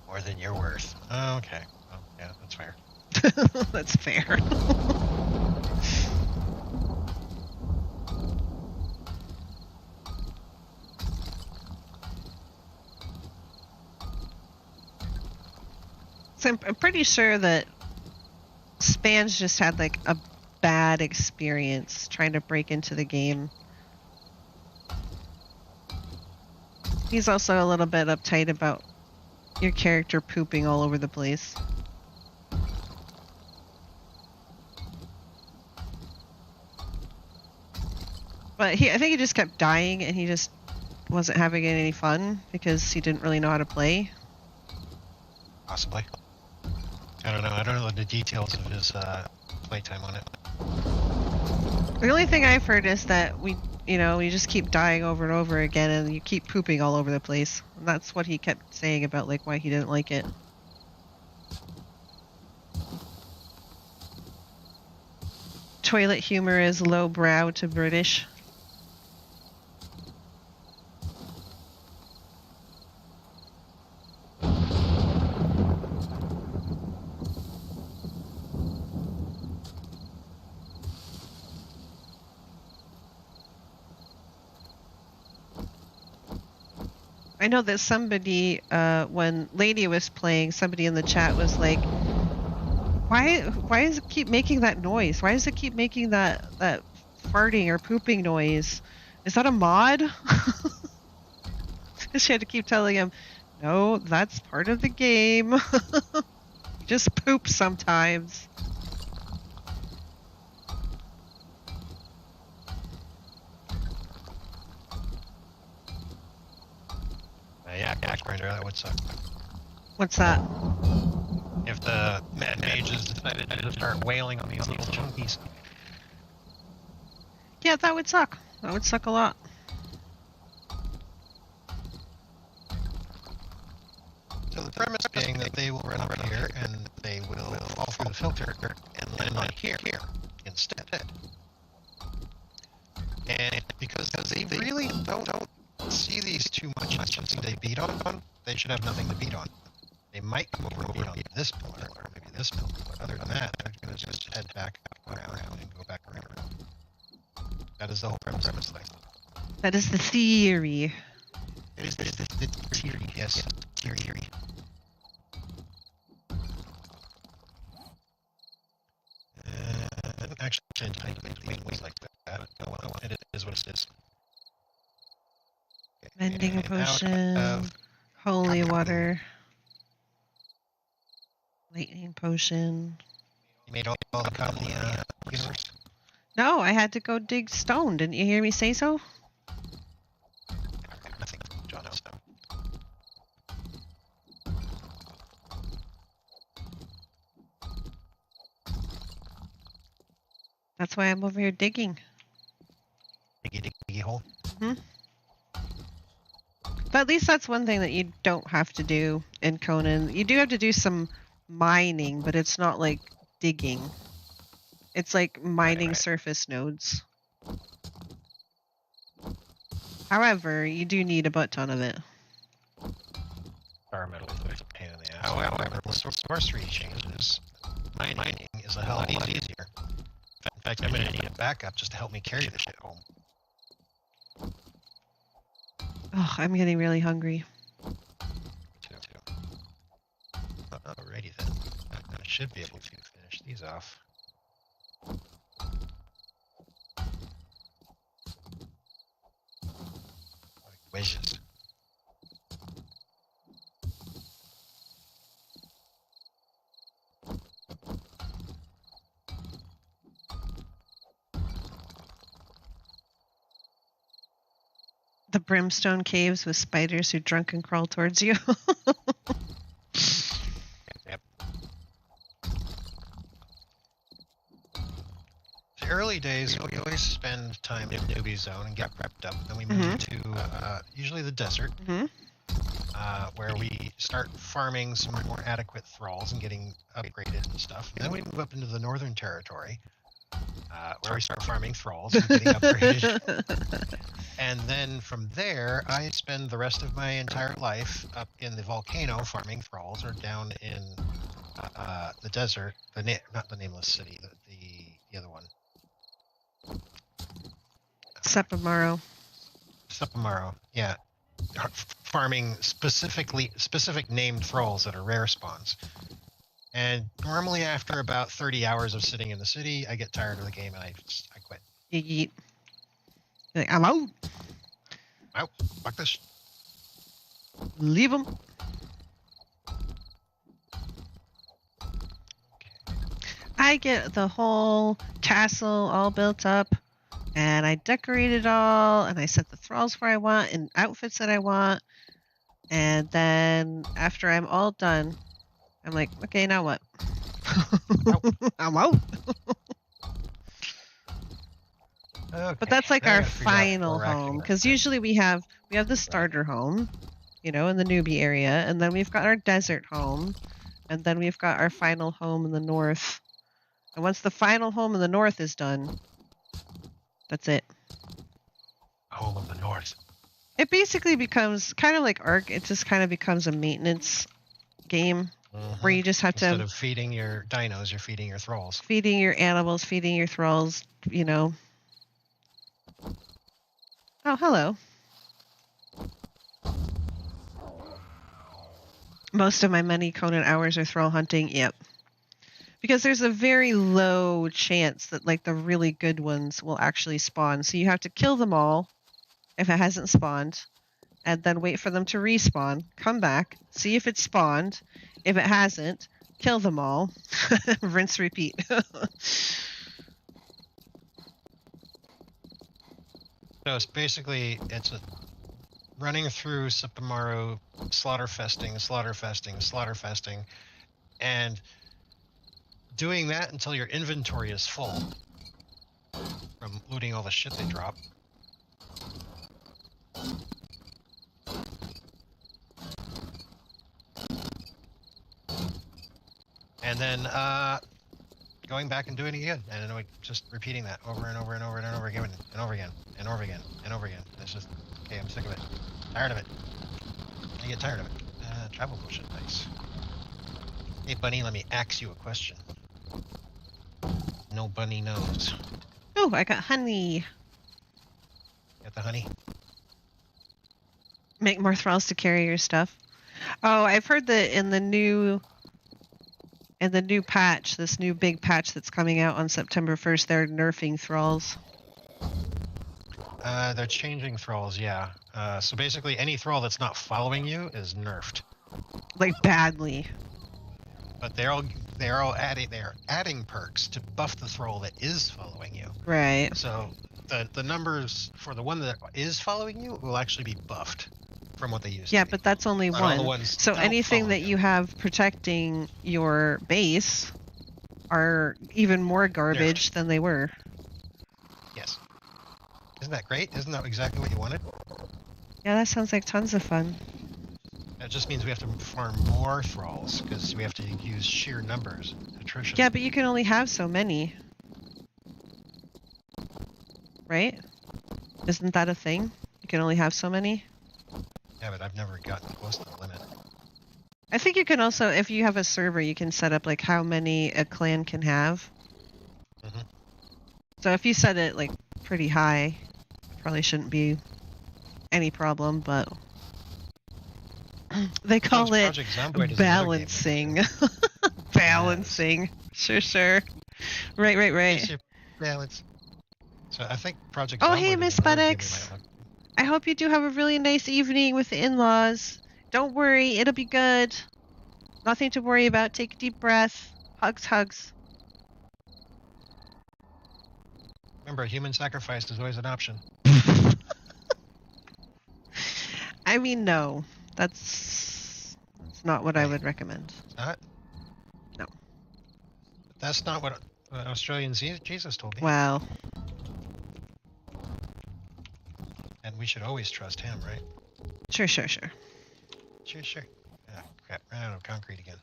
More than you're worth. Oh, okay. Oh, yeah, that's fair. That's fair. So I'm pretty sure that Spans just had like a bad experience trying to break into the game. He's also a little bit uptight about your character pooping all over the place. But I think he just kept dying and he just wasn't having any fun because he didn't really know how to play. Possibly. I don't know. I don't know the details of his playtime on it. The only thing I've heard is that we just keep dying over and over again and you keep pooping all over the place. And that's what he kept saying about like why he didn't like it. Toilet humor is lowbrow to British. I know that somebody, when Lady was playing, somebody in the chat was like, why does it keep making that noise? Why does it keep making that farting or pooping noise? Is that a mod? She had to keep telling him, no, that's part of the game. Just poop sometimes. Yeah, Axe Grinder, that would suck. What's that? If the mages decided to start wailing on these little chunkies. Yeah, that would suck. That would suck a lot. So the premise being that they will run up here and they will fall through the filter and land on here instead. And because they really don't see these too much as something they beat on, they should have nothing to beat on. They might come over and beat on this pillar or maybe this pillar, but other than that, they're going to just head back around and go back around. That is the whole premise of this thing. That is the theory. It is the theory, yes, theory. Actually, I didn't make wings like that. Oh, well, it is what it is. Mending potion, holy water, lightning potion. You made all the universe. No, I had to go dig stone. Didn't you hear me say so? I think John else now. That's why I'm over here digging. Diggy hole. Hmm. But at least that's one thing that you don't have to do in Conan. You do have to do some mining, but it's not like digging. It's like mining Right. surface nodes. However, you do need a butt ton of it. Environmental is a pain in the ass. However, the sorcery changes. Mining is a hell of a lot easier. In fact, I'm going to need a backup just to help me carry the shit home. Oh, I'm getting really hungry. Too. Alrighty then. I should be able to finish these off. Like wedges. The brimstone caves with spiders who drunk and crawl towards you. Yep. The early days, we always spend time in newbie zone and get prepped up. Then we move to usually the desert, where we start farming some more adequate thralls and getting upgraded and stuff. And then we move up into the northern territory, where we start farming thralls and getting upgraded. And then from there, I spend the rest of my entire life up in the volcano farming thralls, or down in the desert, not the nameless city, the other one. Sepamaro. Sepamaro, yeah. Farming specific named thralls that are rare spawns. And normally after about 30 hours of sitting in the city, I get tired of the game and I quit. You eat. You're like, I'm out. Out. Fuck this. Leave them. Okay. I get the whole castle all built up, and I decorate it all, and I set the thralls where I want, and outfits that I want. And then after I'm all done, I'm like, okay, now what? I'm out. Okay. But that's like Now I our gotta figure out final where we're actually home, gonna because fit. usually we have the starter home, in the newbie area, and then we've got our desert home, and then we've got our final home in the north. And once the final home in the north is done, that's it. Home of the North. It basically becomes kind of like Ark. It just kind of becomes a maintenance game where you just have Instead to of feeding your dinos, you're feeding your thralls. feeding your animals, feeding your thralls. Oh, hello. Most of my many Conan hours are thrall hunting. Yep. Because there's a very low chance that like the really good ones will actually spawn. So you have to kill them all if it hasn't spawned, and then wait for them to respawn, come back, see if it's spawned. If it hasn't, kill them all. Rinse, repeat. So it's basically running through Sepamaru, slaughter festing, and doing that until your inventory is full from looting all the shit they drop. And then going back and doing it again, and then just repeating that over and over and over and over again and over again and over again and over again. It's just, okay, I'm sick of it. Tired of it. I get tired of it. Travel potion, nice. Hey, Bunny, let me ask you a question. No bunny knows. Oh, I got honey. Got the honey? Make more thralls to carry your stuff. Oh, I've heard that in the new patch, this new big patch that's coming out on September 1st, they're nerfing thralls. They're changing thralls, yeah. So basically, any thrall that's not following you is nerfed. Like badly. But they're all they are adding perks to buff the thrall that is following you. Right. So the numbers for the one that is following you will actually be buffed from what they used Yeah, to be. but that's only Not all the one. ones So don't anything follow that you have protecting your base are even more garbage than they were. Yes. Isn't that great? Isn't that exactly what you wanted? Yeah, that sounds like tons of fun. That just means we have to farm more thralls because we have to use sheer numbers, attrition. Yeah, but you can only have so many. Right? Isn't that a thing? You can only have so many? Yeah, but I've never gotten close to the limit. I think you can also, if you have a server, you can set up like how many a clan can have. Mhm. So if you set it like pretty high, it probably shouldn't be any problem, but they call it Project Zomboid is another game balancing. Balancing. Yes. Sure. Right. Spaceship balance. So I think Project Oh, Zomboid hey, is Miss another game we Buttocks. might look. I hope you do have a really nice evening with the in-laws. Don't worry, it'll be good. Nothing to worry about. Take a deep breath. Hugs. Remember, human sacrifice is always an option. I mean, no. That's not what I would recommend. It's not? No. That's not what Australian Jesus told me. Well. And we should always trust him, right? Sure. Sure. Ah, crap, ran out of concrete again.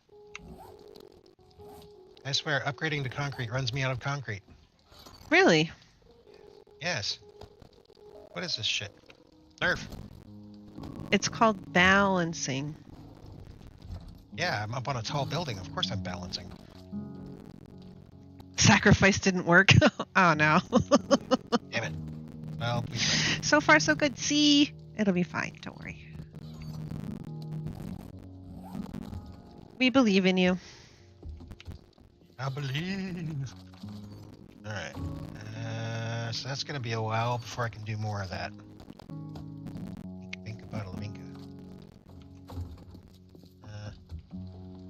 I swear, upgrading to concrete runs me out of concrete. Really? Yes. What is this shit? Nerf. It's called balancing. Yeah, I'm up on a tall building. Of course I'm balancing. Sacrifice didn't work. Oh, no. Damn it. Well, we tried. So far, so good. See? It'll be fine. Don't worry. We believe in you. I believe. Alright. So that's going to be a while before I can do more of that. Think about a Lavinka.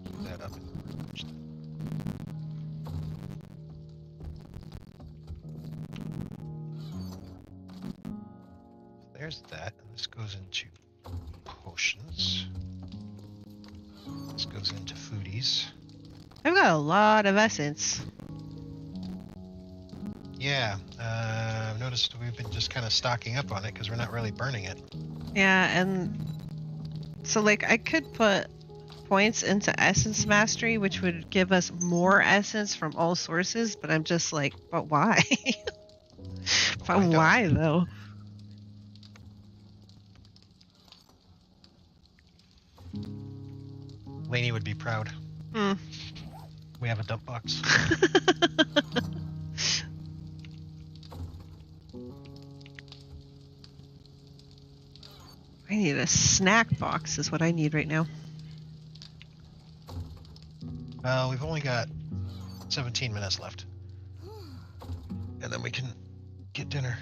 Keep that up and push that. There's that. And this goes into potions. This goes into foodies. I've got a lot of essence. Yeah, I've noticed we've been just kind of stocking up on it because we're not really burning it. Yeah, and so like I could put points into essence mastery, which would give us more essence from all sources, but I'm just like, but why? But why though? Lainey would be proud. Hmm. We have a dump box. I need a snack box is what I need right now. Well, we've only got 17 minutes left. And then we can get dinner.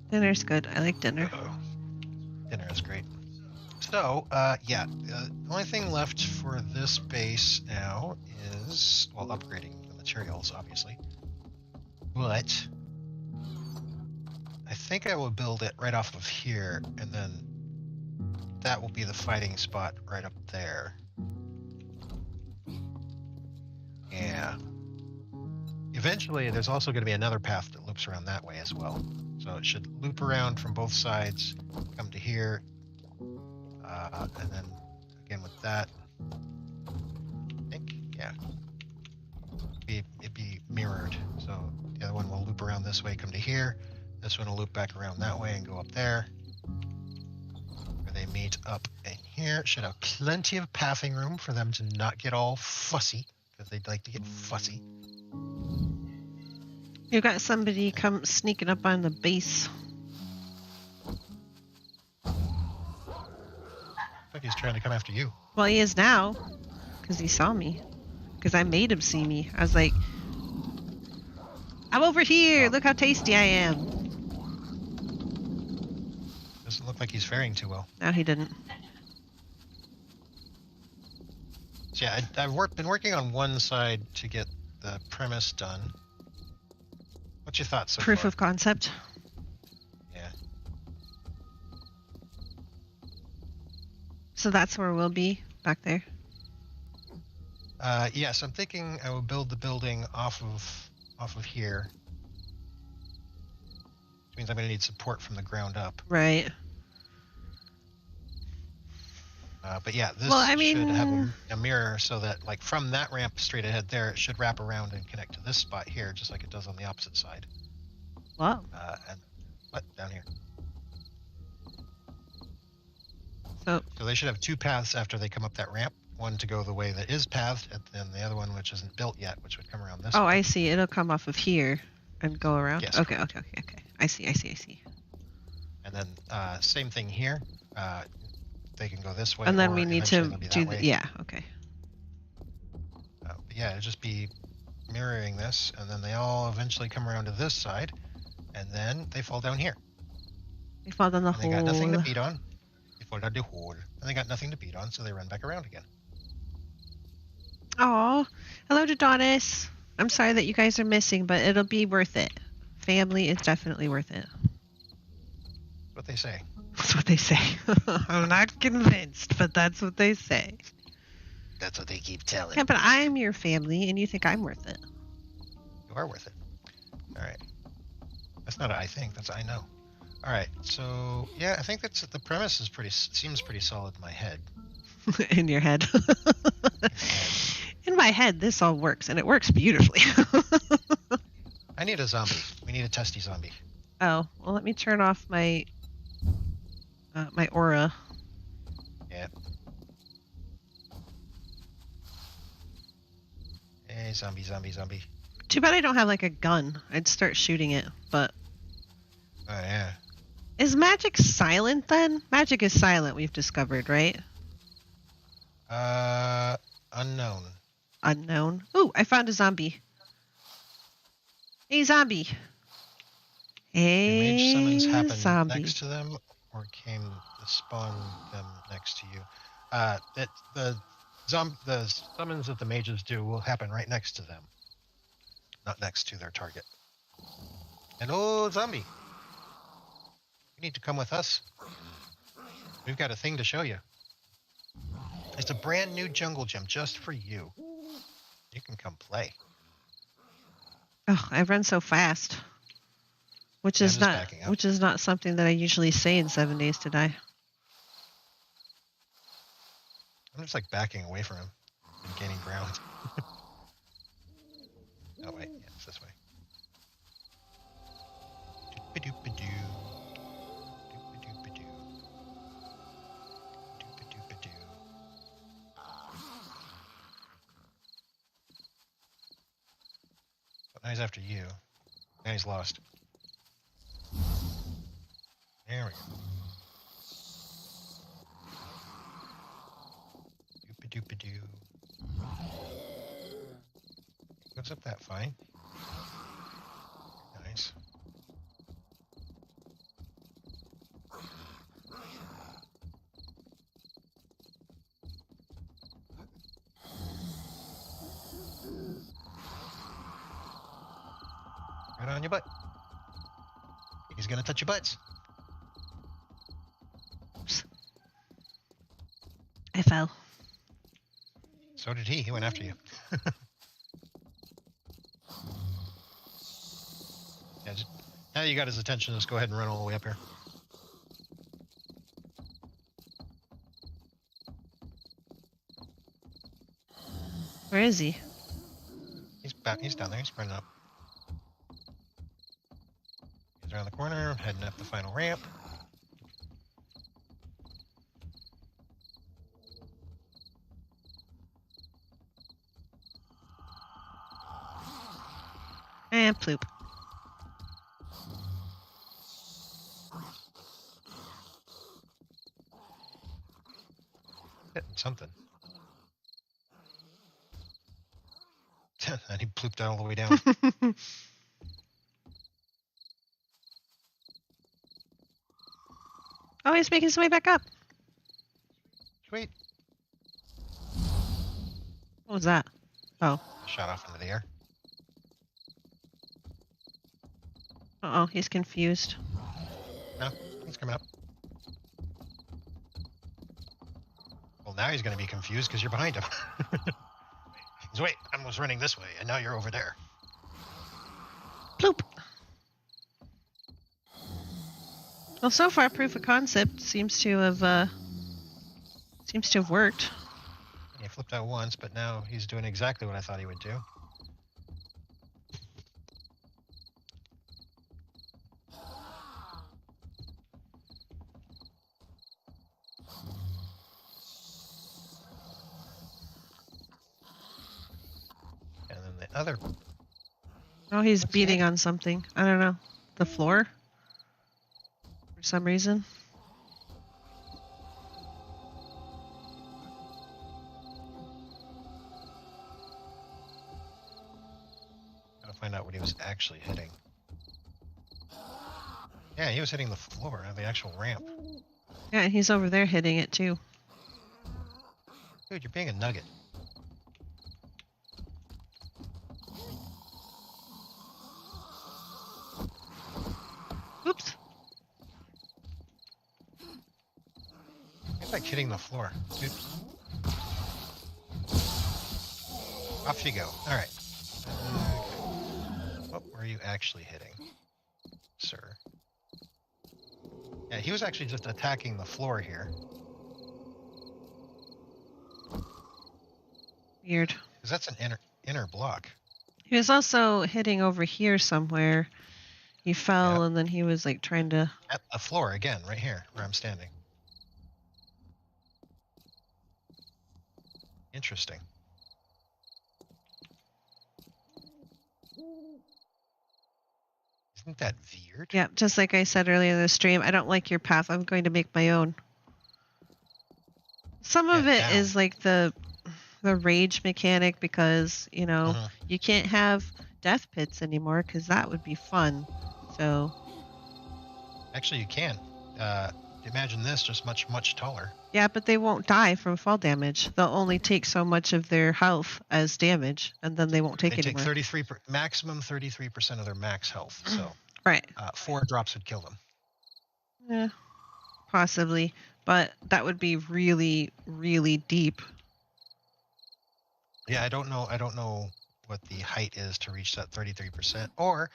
Dinner's good. I like dinner. Uh-oh. Dinner is great. So, yeah, the only thing left for this base now is, well, upgrading the materials, obviously. But I think I will build it right off of here, and then that will be the fighting spot right up there. Yeah. Eventually, there's also going to be another path that loops around that way as well. So it should loop around from both sides, come to here, and then again with that, I think, yeah, it'd be mirrored. So the other one will loop around this way, come to here. This one will loop back around that way and go up there, where they meet up in here. Should have plenty of pathing room for them to not get all fussy, because they'd like to get fussy. You got somebody come sneaking up on the base. I think he's trying to come after you. Well, he is now, because he saw me. Because I made him see me. I was like, I'm over here. Look how tasty I am. Doesn't look like he's faring too well. No, he didn't. So yeah, I've been working on one side to get the premise done. What's your thoughts so Proof far? of concept. Yeah. So that's where we'll be, back there. Yes, I'm thinking I will build the building off of here. Which means I'm going to need support from the ground up. Right. But yeah, this Well, I should have mean, a mirror so that, like, from that ramp straight ahead there, it should wrap around and connect to this spot here, just like it does on the opposite side. wow. And what down here? So they should have two paths after they come up that ramp. One to go the way that is pathed, and then the other one which isn't built yet, which would come around this way. I see. It'll come off of here and go around. Yes, Okay. correct. Okay. I see. And then same thing here. They can go this way. And then or we need eventually to they'll be do that way. yeah. Okay. But yeah, it'll just be mirroring this, and then they all eventually come around to this side, and then they fall down here. They fall down the And hole. they got nothing to beat on. They fall down the hole, and they got nothing to beat on, so they run back around again. Aw. Hello to Donis. I'm sorry that you guys are missing, but it'll be worth it. Family is definitely worth it. That's what they say. That's what they say. I'm not convinced, but that's what they say. That's what they keep telling. Yeah, but I'm your family, and you think I'm worth it. You are worth it. All right. That's not a I think. That's a I know. All right. So yeah, I think that's the premise is seems pretty solid in my head. In your head. In my head, this all works, and it works beautifully. I need a zombie. We need a testy zombie. Oh, well, let me turn off my my aura. Yeah. Hey, zombie. Too bad I don't have like a gun. I'd start shooting it, but Oh yeah. is magic silent then? Magic is silent, we've discovered, right? Unknown. Unknown. Ooh, I found a zombie. Hey, zombie. Do Hey, mage summons happen zombie. next to them, or came to spawn them next to you? The summons that the mages do will happen right next to them, not next to their target. And oh, zombie! You need to come with us. We've got a thing to show you. It's a brand new jungle gym just for you. You can come play. Oh, I run so fast. Which is not something that I usually say in 7 Days to Die. I'm just like backing away from him and gaining ground. Oh wait, yeah, it's this way. Doop-a-doop-a-doo. Doop-a-doop-a-doo. Doop-a-doop-a-doo. So now he's after you. Now he's lost. There we go. Doop-a-doop-a-doo. Goes up that fine. Nice. Right on your butt. He's gonna touch your butts. Oops. I fell. So did he. He went after you. Yeah, now you got his attention. Just go ahead and run all the way up here. Where is he? He's back. He's down there. He's running up. He's around the corner, heading up the final ramp. And ploop. Hitting something. And he plooped all the way down. Oh, he's making his way back up. Sweet. was that? Oh. Shot off into the air. Uh-oh, he's confused. No, he's coming up. Well, now he's going to be confused because you're behind him. He's, wait, I was running this way, and now you're over there. Bloop. Well, so far, proof of concept seems to have worked. He flipped out once, but now he's doing exactly what I thought he would do. And then the other... Oh, he's beating on something. I don't know. The floor? For some reason. Gotta find out what he was actually hitting. Yeah, he was hitting the floor, the actual ramp. Yeah, and he's over there hitting it too. Dude, you're being a nugget. Oops. It's like hitting the floor. Dude. Off you go. All right. What were you actually hitting, sir? Yeah, he was actually just attacking the floor here. Weird. Because that's an inner block. He was also hitting over here somewhere. He fell, Yep. and then he was like trying to... At the floor again, right here, where I'm standing. Interesting. Isn't that weird? Yeah, just like I said earlier in the stream, I don't like your path. I'm going to make my own. Some of it is like the rage mechanic because, you know, you can't have death pits anymore because that would be fun. So... Actually, you can. Imagine this, just much, much taller. Yeah, but they won't die from fall damage. They'll only take so much of their health as damage, and then they won't take They anymore. take 33, maximum 33% of their max health. So, right. 4 drops would kill them. Yeah, possibly, but that would be really, really deep. Yeah, I don't know what the height is to reach that 33%, or,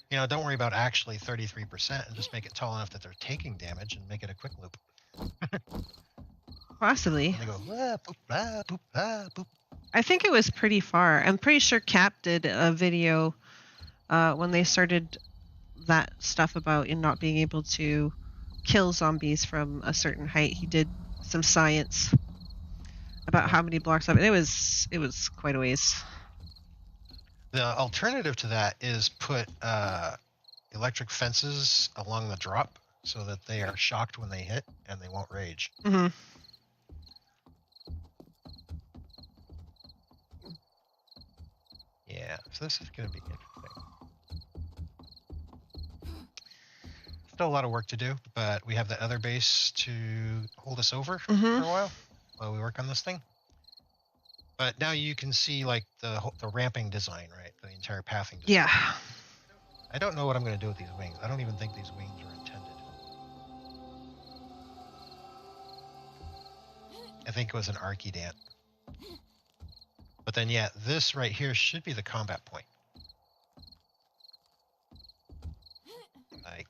you know, don't worry about actually 33% and just make it tall enough that they're taking damage and make it a quick loop. Possibly. And they go, ah, boop, ah, boop, ah, boop. I think it was pretty far. I'm pretty sure Cap did a video when they started that stuff about not being able to kill zombies from a certain height. He did some science about how many blocks up. And it was quite a ways. The alternative to that is put electric fences along the drop so that they are shocked when they hit and they won't rage. Mm-hmm. Yeah, so this is going to be interesting. Still a lot of work to do, but we have the other base to hold us over for a while we work on this thing. But now you can see like the ramping design, right? The entire pathing design. Yeah. I don't know what I'm going to do with these wings. I don't even think these wings are intended. I think it was an Archidant. But then, yeah, this right here should be the combat point. Like,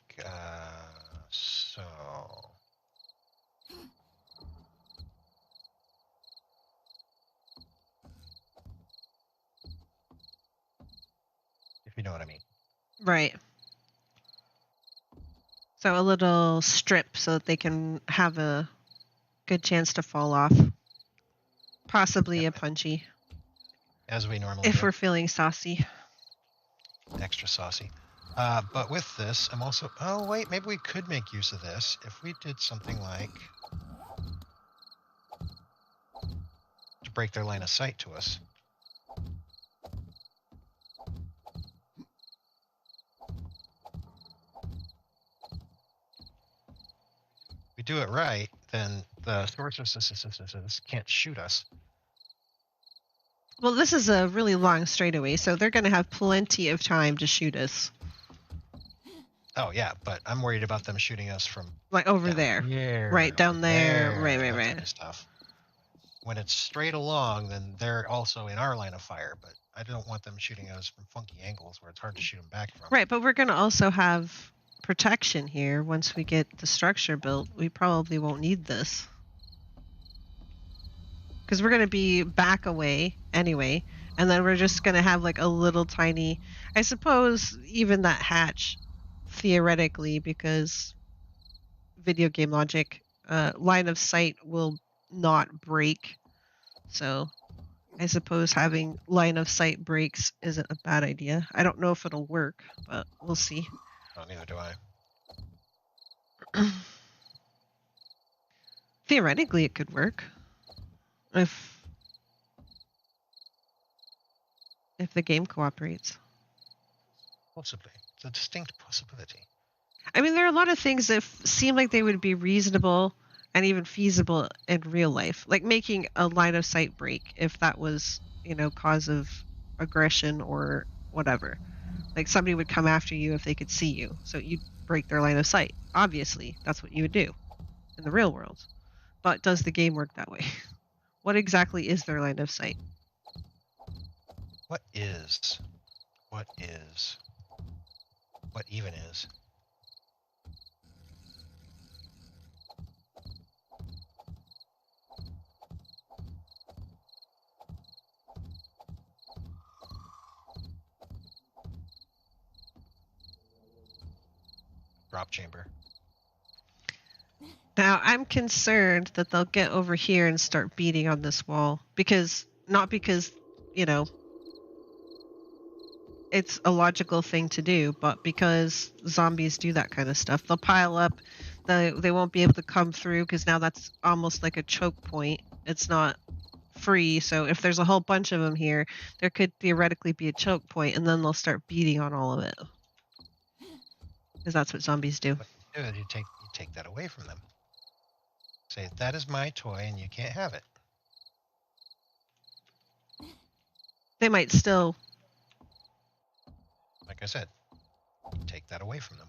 so... If you know what I mean. Right. So a little strip so that they can have a good chance to fall off. Possibly a punchy. As we normally if do. we're feeling saucy. Extra saucy. But with this, I'm also... Oh, wait, maybe we could make use of this if we did something like... to break their line of sight to us. If we do it right, then the sorceress can't shoot us. Well, this is a really long straightaway, so they're going to have plenty of time to shoot us. Oh yeah, but I'm worried about them shooting us from Like over down there. here, Right, down over there. Right, that right. type of stuff. When it's straight along, then they're also in our line of fire, but I don't want them shooting us from funky angles where it's hard to shoot them back from. Right, but we're going to also have protection here once we get the structure built. We probably won't need this. Because we're going to be back away anyway, and then we're just going to have like a little tiny, I suppose even that hatch, theoretically, because video game logic, line of sight will not break. So I suppose having line of sight breaks isn't a bad idea. I don't know if it'll work, but we'll see. Oh, neither do I. Theoretically, it could work if the game cooperates. Possibly. It's a distinct possibility. I mean, there are a lot of things that seem like they would be reasonable and even feasible in real life, like making a line of sight break if that was, cause of aggression or whatever. Like somebody would come after you if they could see you, so you'd break their line of sight. Obviously, that's what you would do in the real world. But does the game work that way? What exactly is their line of sight? What is? What is? What even is? Drop chamber. Now, I'm concerned that they'll get over here and start beating on this wall not because, it's a logical thing to do, but because zombies do that kind of stuff. They'll pile up, they won't be able to come through because now that's almost like a choke point. It's not free, so if there's a whole bunch of them here, there could theoretically be a choke point, and then they'll start beating on all of it. Because that's what zombies do. What you do is you take that away from them. Say, that is my toy and you can't have it. They might still... Like I said, you take that away from them.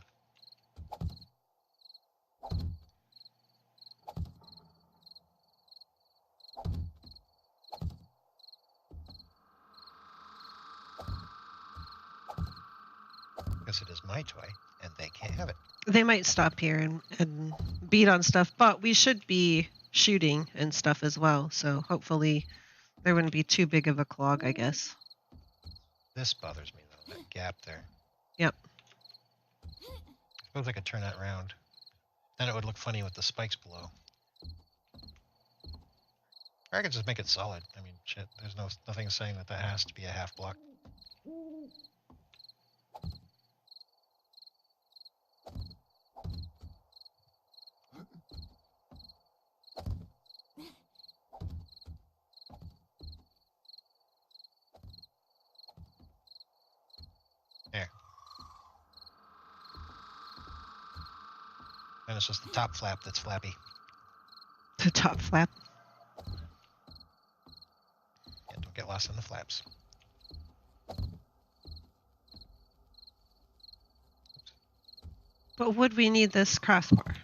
Because it is my toy and they can't have it. They might stop here and beat on stuff, but we should be shooting and stuff as well, so hopefully there wouldn't be too big of a clog, I guess. This bothers me though, that gap there. Yep. I suppose I could turn that around. Then it would look funny with the spikes below. Or I could just make it solid. I mean, shit, there's nothing saying that has to be a half block. There. And it's just the top flap that's flappy. The top flap. Yeah, don't get lost in the flaps. But would we need this crossbar?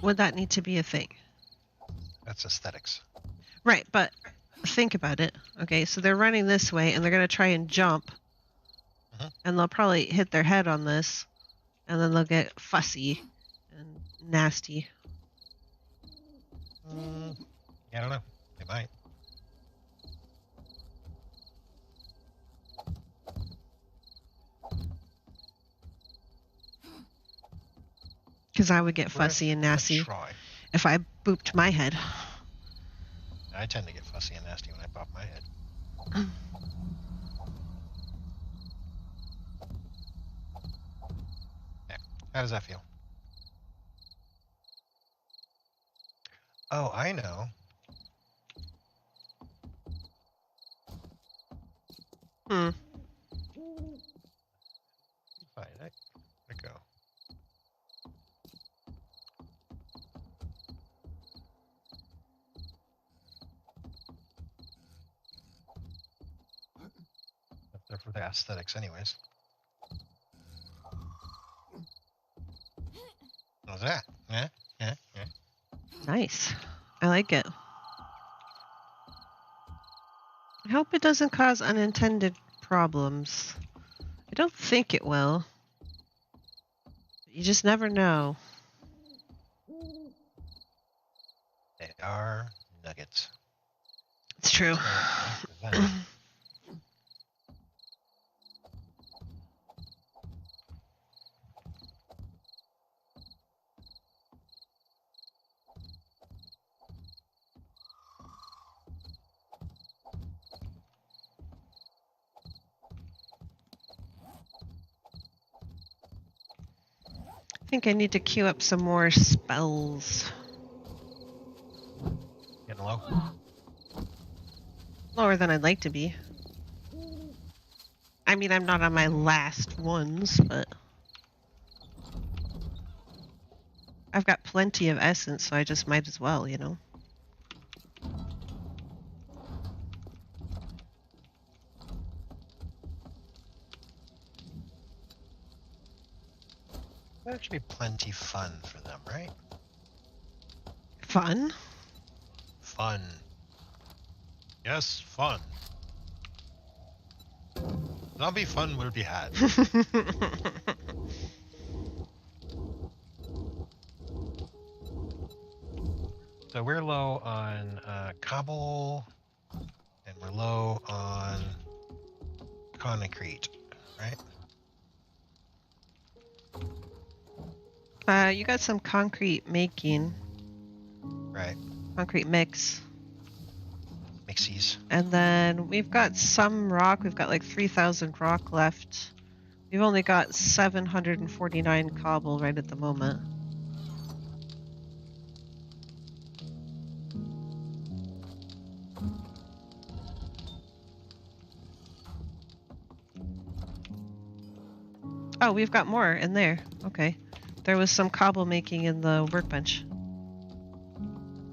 Would that need to be a thing? That's aesthetics. Right, but think about it. Okay, so they're running this way, and they're going to try and jump, and they'll probably hit their head on this, and then they'll get fussy and nasty. I don't know. They might. Because I would get fussy and nasty if I booped my head. I tend to get fussy and nasty when I pop my head. Yeah. How does that feel? Oh, I know. Fine. I go. aesthetics anyways. What's that? Yeah, yeah, yeah. Nice. I like it. I hope it doesn't cause unintended problems. I don't think it will. You just never know. They are nuggets. It's true. I think I need to queue up some more spells. Getting low? Lower than I'd like to be. I mean, I'm not on my last ones, but I've got plenty of essence, so I just might as well, you know? That should be plenty fun for them, right? Fun? Fun. Yes, fun. Zombie fun will be had. So we're low on cobble, and we're low on concrete, right? You got some concrete making. Right. Concrete mix. Mixies. And then we've got some rock. We've got like 3,000 rock left. We've only got 749 cobble right at the moment. Oh, we've got more in there. Okay. There was some cobble making in the workbench.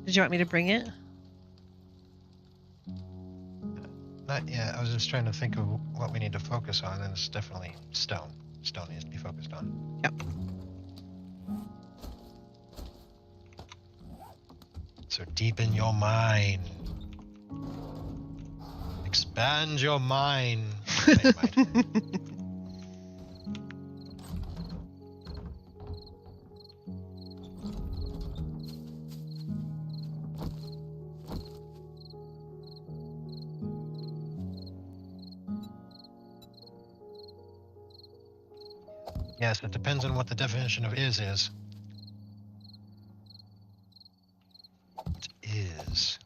Did you want me to bring it? Not yet. I was just trying to think of what we need to focus on, and it's definitely stone. Stone needs to be focused on. Yep. So deepen your mind. Expand your mind. Yes, it depends on what the definition of is. What is?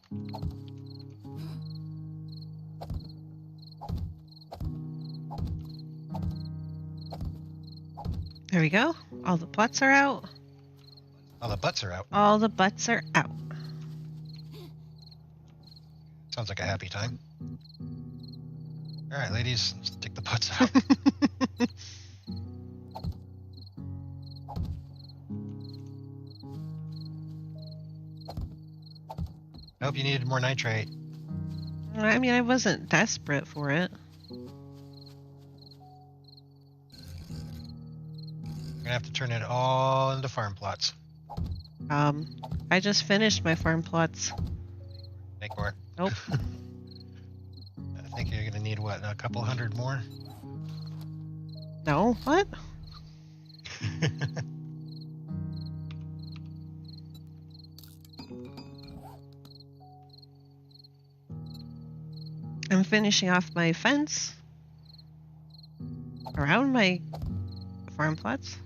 There we go. All the butts are out. All the butts are out. All the butts are out. Sounds like a happy time. All right, ladies, stick the butts out. I hope you needed more nitrate. I mean, I wasn't desperate for it. We're gonna have to turn it all into farm plots. I just finished my farm plots. Make more. Nope. I think you're gonna need what, a couple hundred more? No? What? I'm finishing off my fence around my farm plots.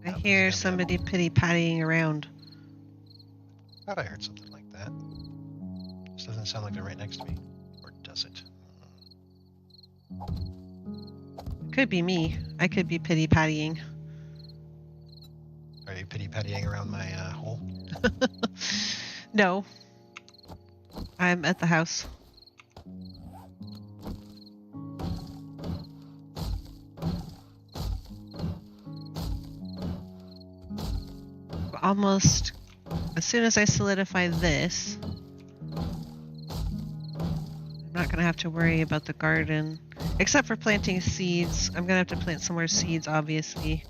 I hear somebody pity-pattying around. Thought I heard something like that. This doesn't sound like they're right next to me. Or does it? Could be me. I could be pity-pattying. Are you pity-pattying around my hole? No. I'm at the house. almost... As soon as I solidify this, I'm not going to have to worry about the garden. Except for planting seeds. I'm going to have to plant some more seeds, obviously.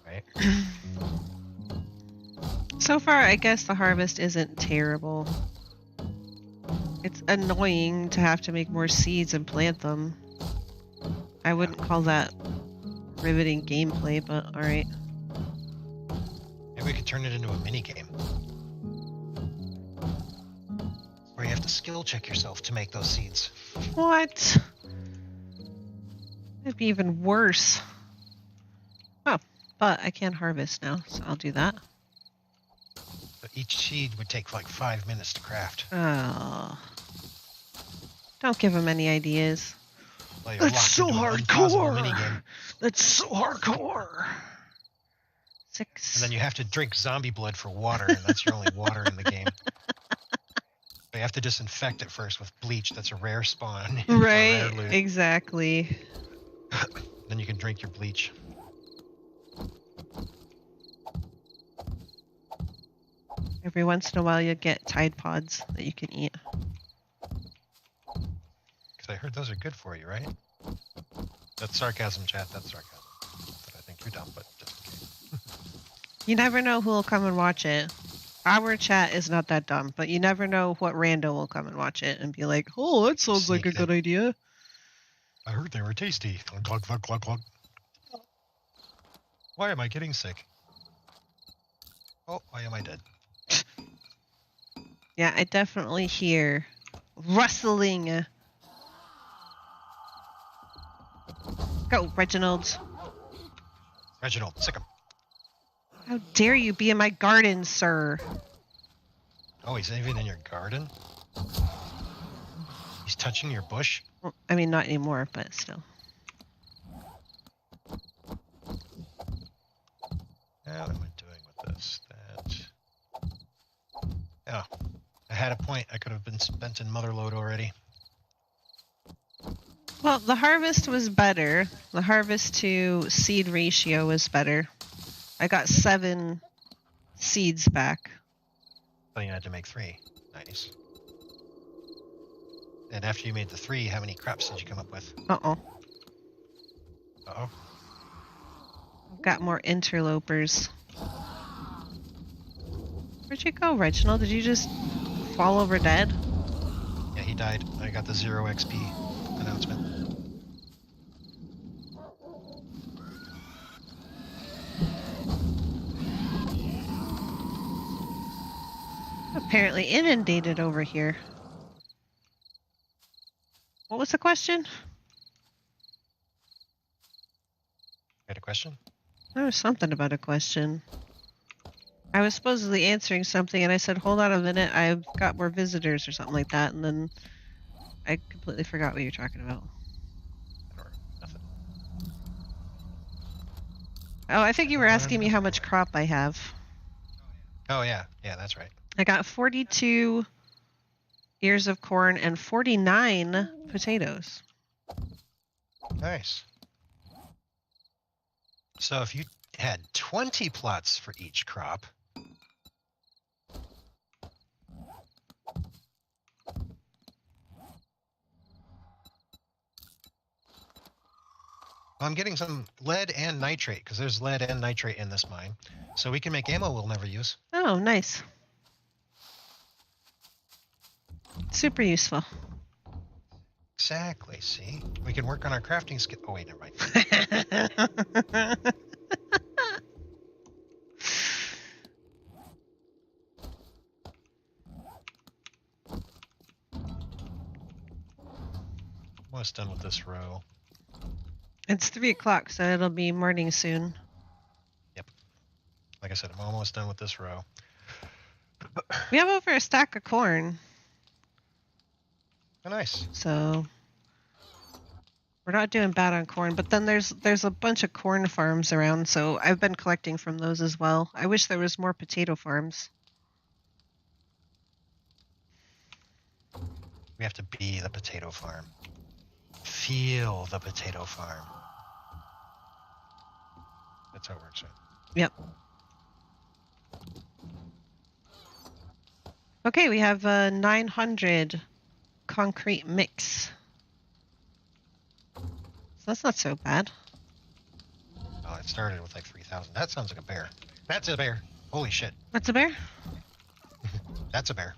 Right. So far, I guess the harvest isn't terrible. It's annoying to have to make more seeds and plant them. I wouldn't call that riveting gameplay, but alright. Maybe we could turn it into a mini game. Where you have to skill check yourself to make those seeds. What? It'd be even worse. Oh, but I can harvest now, so I'll do that. But each seed would take like 5 minutes to craft. Oh. Don't give him any ideas. Well, That's so hardcore! That's so hardcore! 6. And then you have to drink zombie blood for water, and that's your only water in the game. But you have to disinfect it first with bleach. That's a rare spawn. Right, exactly. Then you can drink your bleach. Every once in a while you get Tide Pods that you can eat. Because I heard those are good for you, right? That's sarcasm, chat. That's sarcasm. But I think you're dumb, but just in case. You never know who will come and watch it. Our chat is not that dumb, but you never know what rando will come and watch it and be like, oh, that sounds like a good idea. I heard they were tasty. Glug, glug, glug, glug. Why am I getting sick? Oh, why am I dead? Yeah, I definitely hear rustling. Go, Reginald. Reginald, sick him. How dare you be in my garden, sir? Oh, he's even in your garden? He's touching your bush? Well, I mean, not anymore, but still. What am I doing with this? Oh, I had a point. I could have been spent in Motherlode already. Well, the harvest was better. The harvest to seed ratio was better. I got 7 seeds back. So you had to make 3. Nice. And after you made the 3, how many crops did you come up with? Uh-oh. Uh-oh. Got more interlopers. Where'd you go, Reginald? Did you just fall over dead? Yeah, he died. I got the 0 XP announcement. Apparently inundated over here. What was the question? Got a question? There was something about a question. I was supposedly answering something and I said, hold on a minute, I've got more visitors or something like that, and then I completely forgot what you were talking about. I don't remember. Nothing. Oh, I think you were asking me how much crop I have. Oh, yeah. Yeah, that's right. I got 42 ears of corn and 49 potatoes. Nice. So if you had 20 plots for each crop, I'm getting some lead and nitrate, because there's lead and nitrate in this mine. So we can make ammo we'll never use. Oh, nice. Super useful. Exactly, see? We can work on our crafting skill. Oh, wait, never mind. Almost done with this row. It's 3 o'clock, so it'll be morning soon. Yep. Like I said, I'm almost done with this row. We have over a stack of corn. Oh, nice. So we're not doing bad on corn, but then there's a bunch of corn farms around, so I've been collecting from those as well. I wish there was more potato farms. We have to be the potato farm. Feel the potato farm. That's how it works, right? Yep. Okay, we have 900 concrete mix. So that's not so bad. Oh, it started with like 3,000. That sounds like a bear. That's a bear. Holy shit. That's a bear? That's a bear.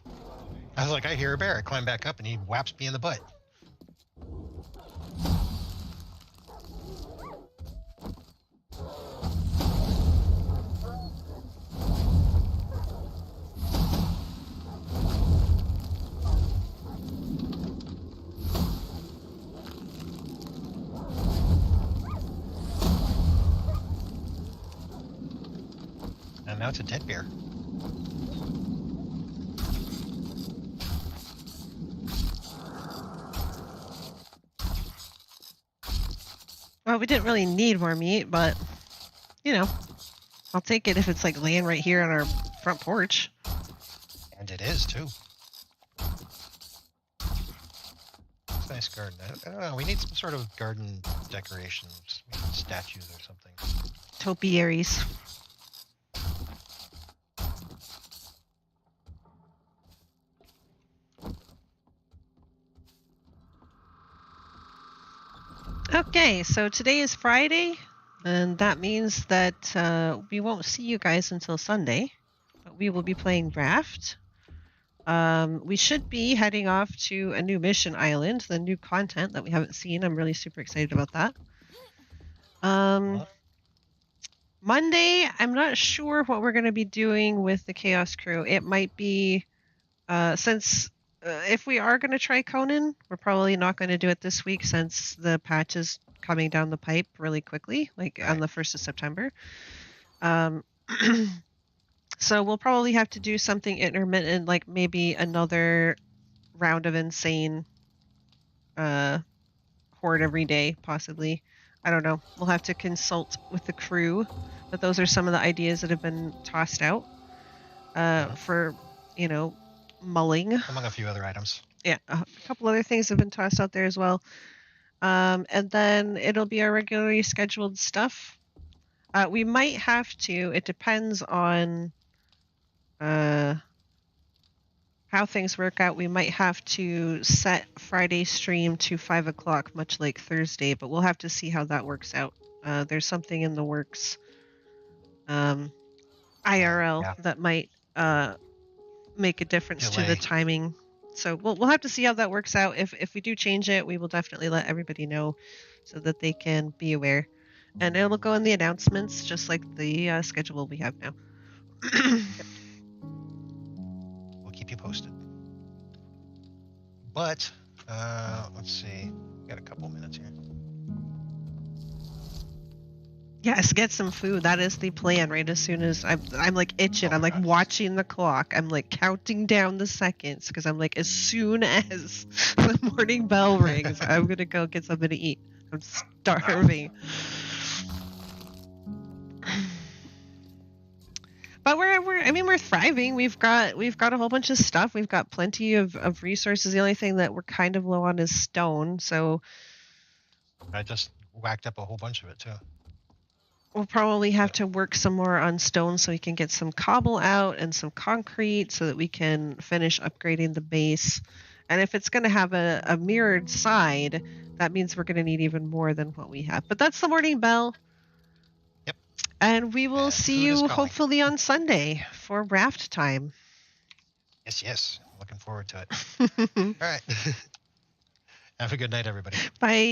I was like, I hear a bear. I climb back up and he whaps me in the butt. And now it's a dead bear. Well, we didn't really need more meat, but, you know, I'll take it if it's like laying right here on our front porch. And it is, too. It's a nice garden. I don't know. We need some sort of garden decorations. Maybe statues or something. Topiaries. Okay, so today is Friday, and that means that we won't see you guys until Sunday, but we will be playing Raft. We should be heading off to a new mission island, the new content that we haven't seen. I'm really super excited about that. Monday, I'm not sure what we're going to be doing with the Chaos Crew. It might be, since if we are going to try Conan, we're probably not going to do it this week since the patch is coming down the pipe really quickly, like on the 1st of September. So we'll probably have to do something intermittent, like maybe another round of insane horde every day, possibly. I don't know. We'll have to consult with the crew, but those are some of the ideas that have been tossed out for, you know, mulling. Among a few other items. Yeah, a couple other things have been tossed out there as well. And then it'll be our regularly scheduled stuff. We might have to, it depends on how things work out. We might have to set Friday stream to 5 o'clock, much like Thursday, but we'll have to see how that works out. There's something in the works, IRL, that might make a difference to the timing. So we'll have to see how that works out. If we do change it, we will definitely let everybody know so that they can be aware. And it'll go in the announcements, just like the schedule we have now. We'll keep you posted. But, let's see. We got a couple minutes here. Yes, get some food. That is the plan. Right as soon as I'm like itching. I'm like watching the clock. I'm like counting down the seconds because I'm like, as soon as the morning bell rings, I'm gonna go get something to eat. I'm starving. But we're thriving. We've got a whole bunch of stuff. We've got plenty of resources. The only thing that we're kind of low on is stone. So I just whacked up a whole bunch of it too. We'll probably have to work some more on stone so we can get some cobble out and some concrete so that we can finish upgrading the base. And if it's going to have a mirrored side, that means we're going to need even more than what we have. But that's the morning bell. Yep. And we will see you hopefully on Sunday for raft time. Yes. Looking forward to it. All right. Have a good night, everybody. Bye.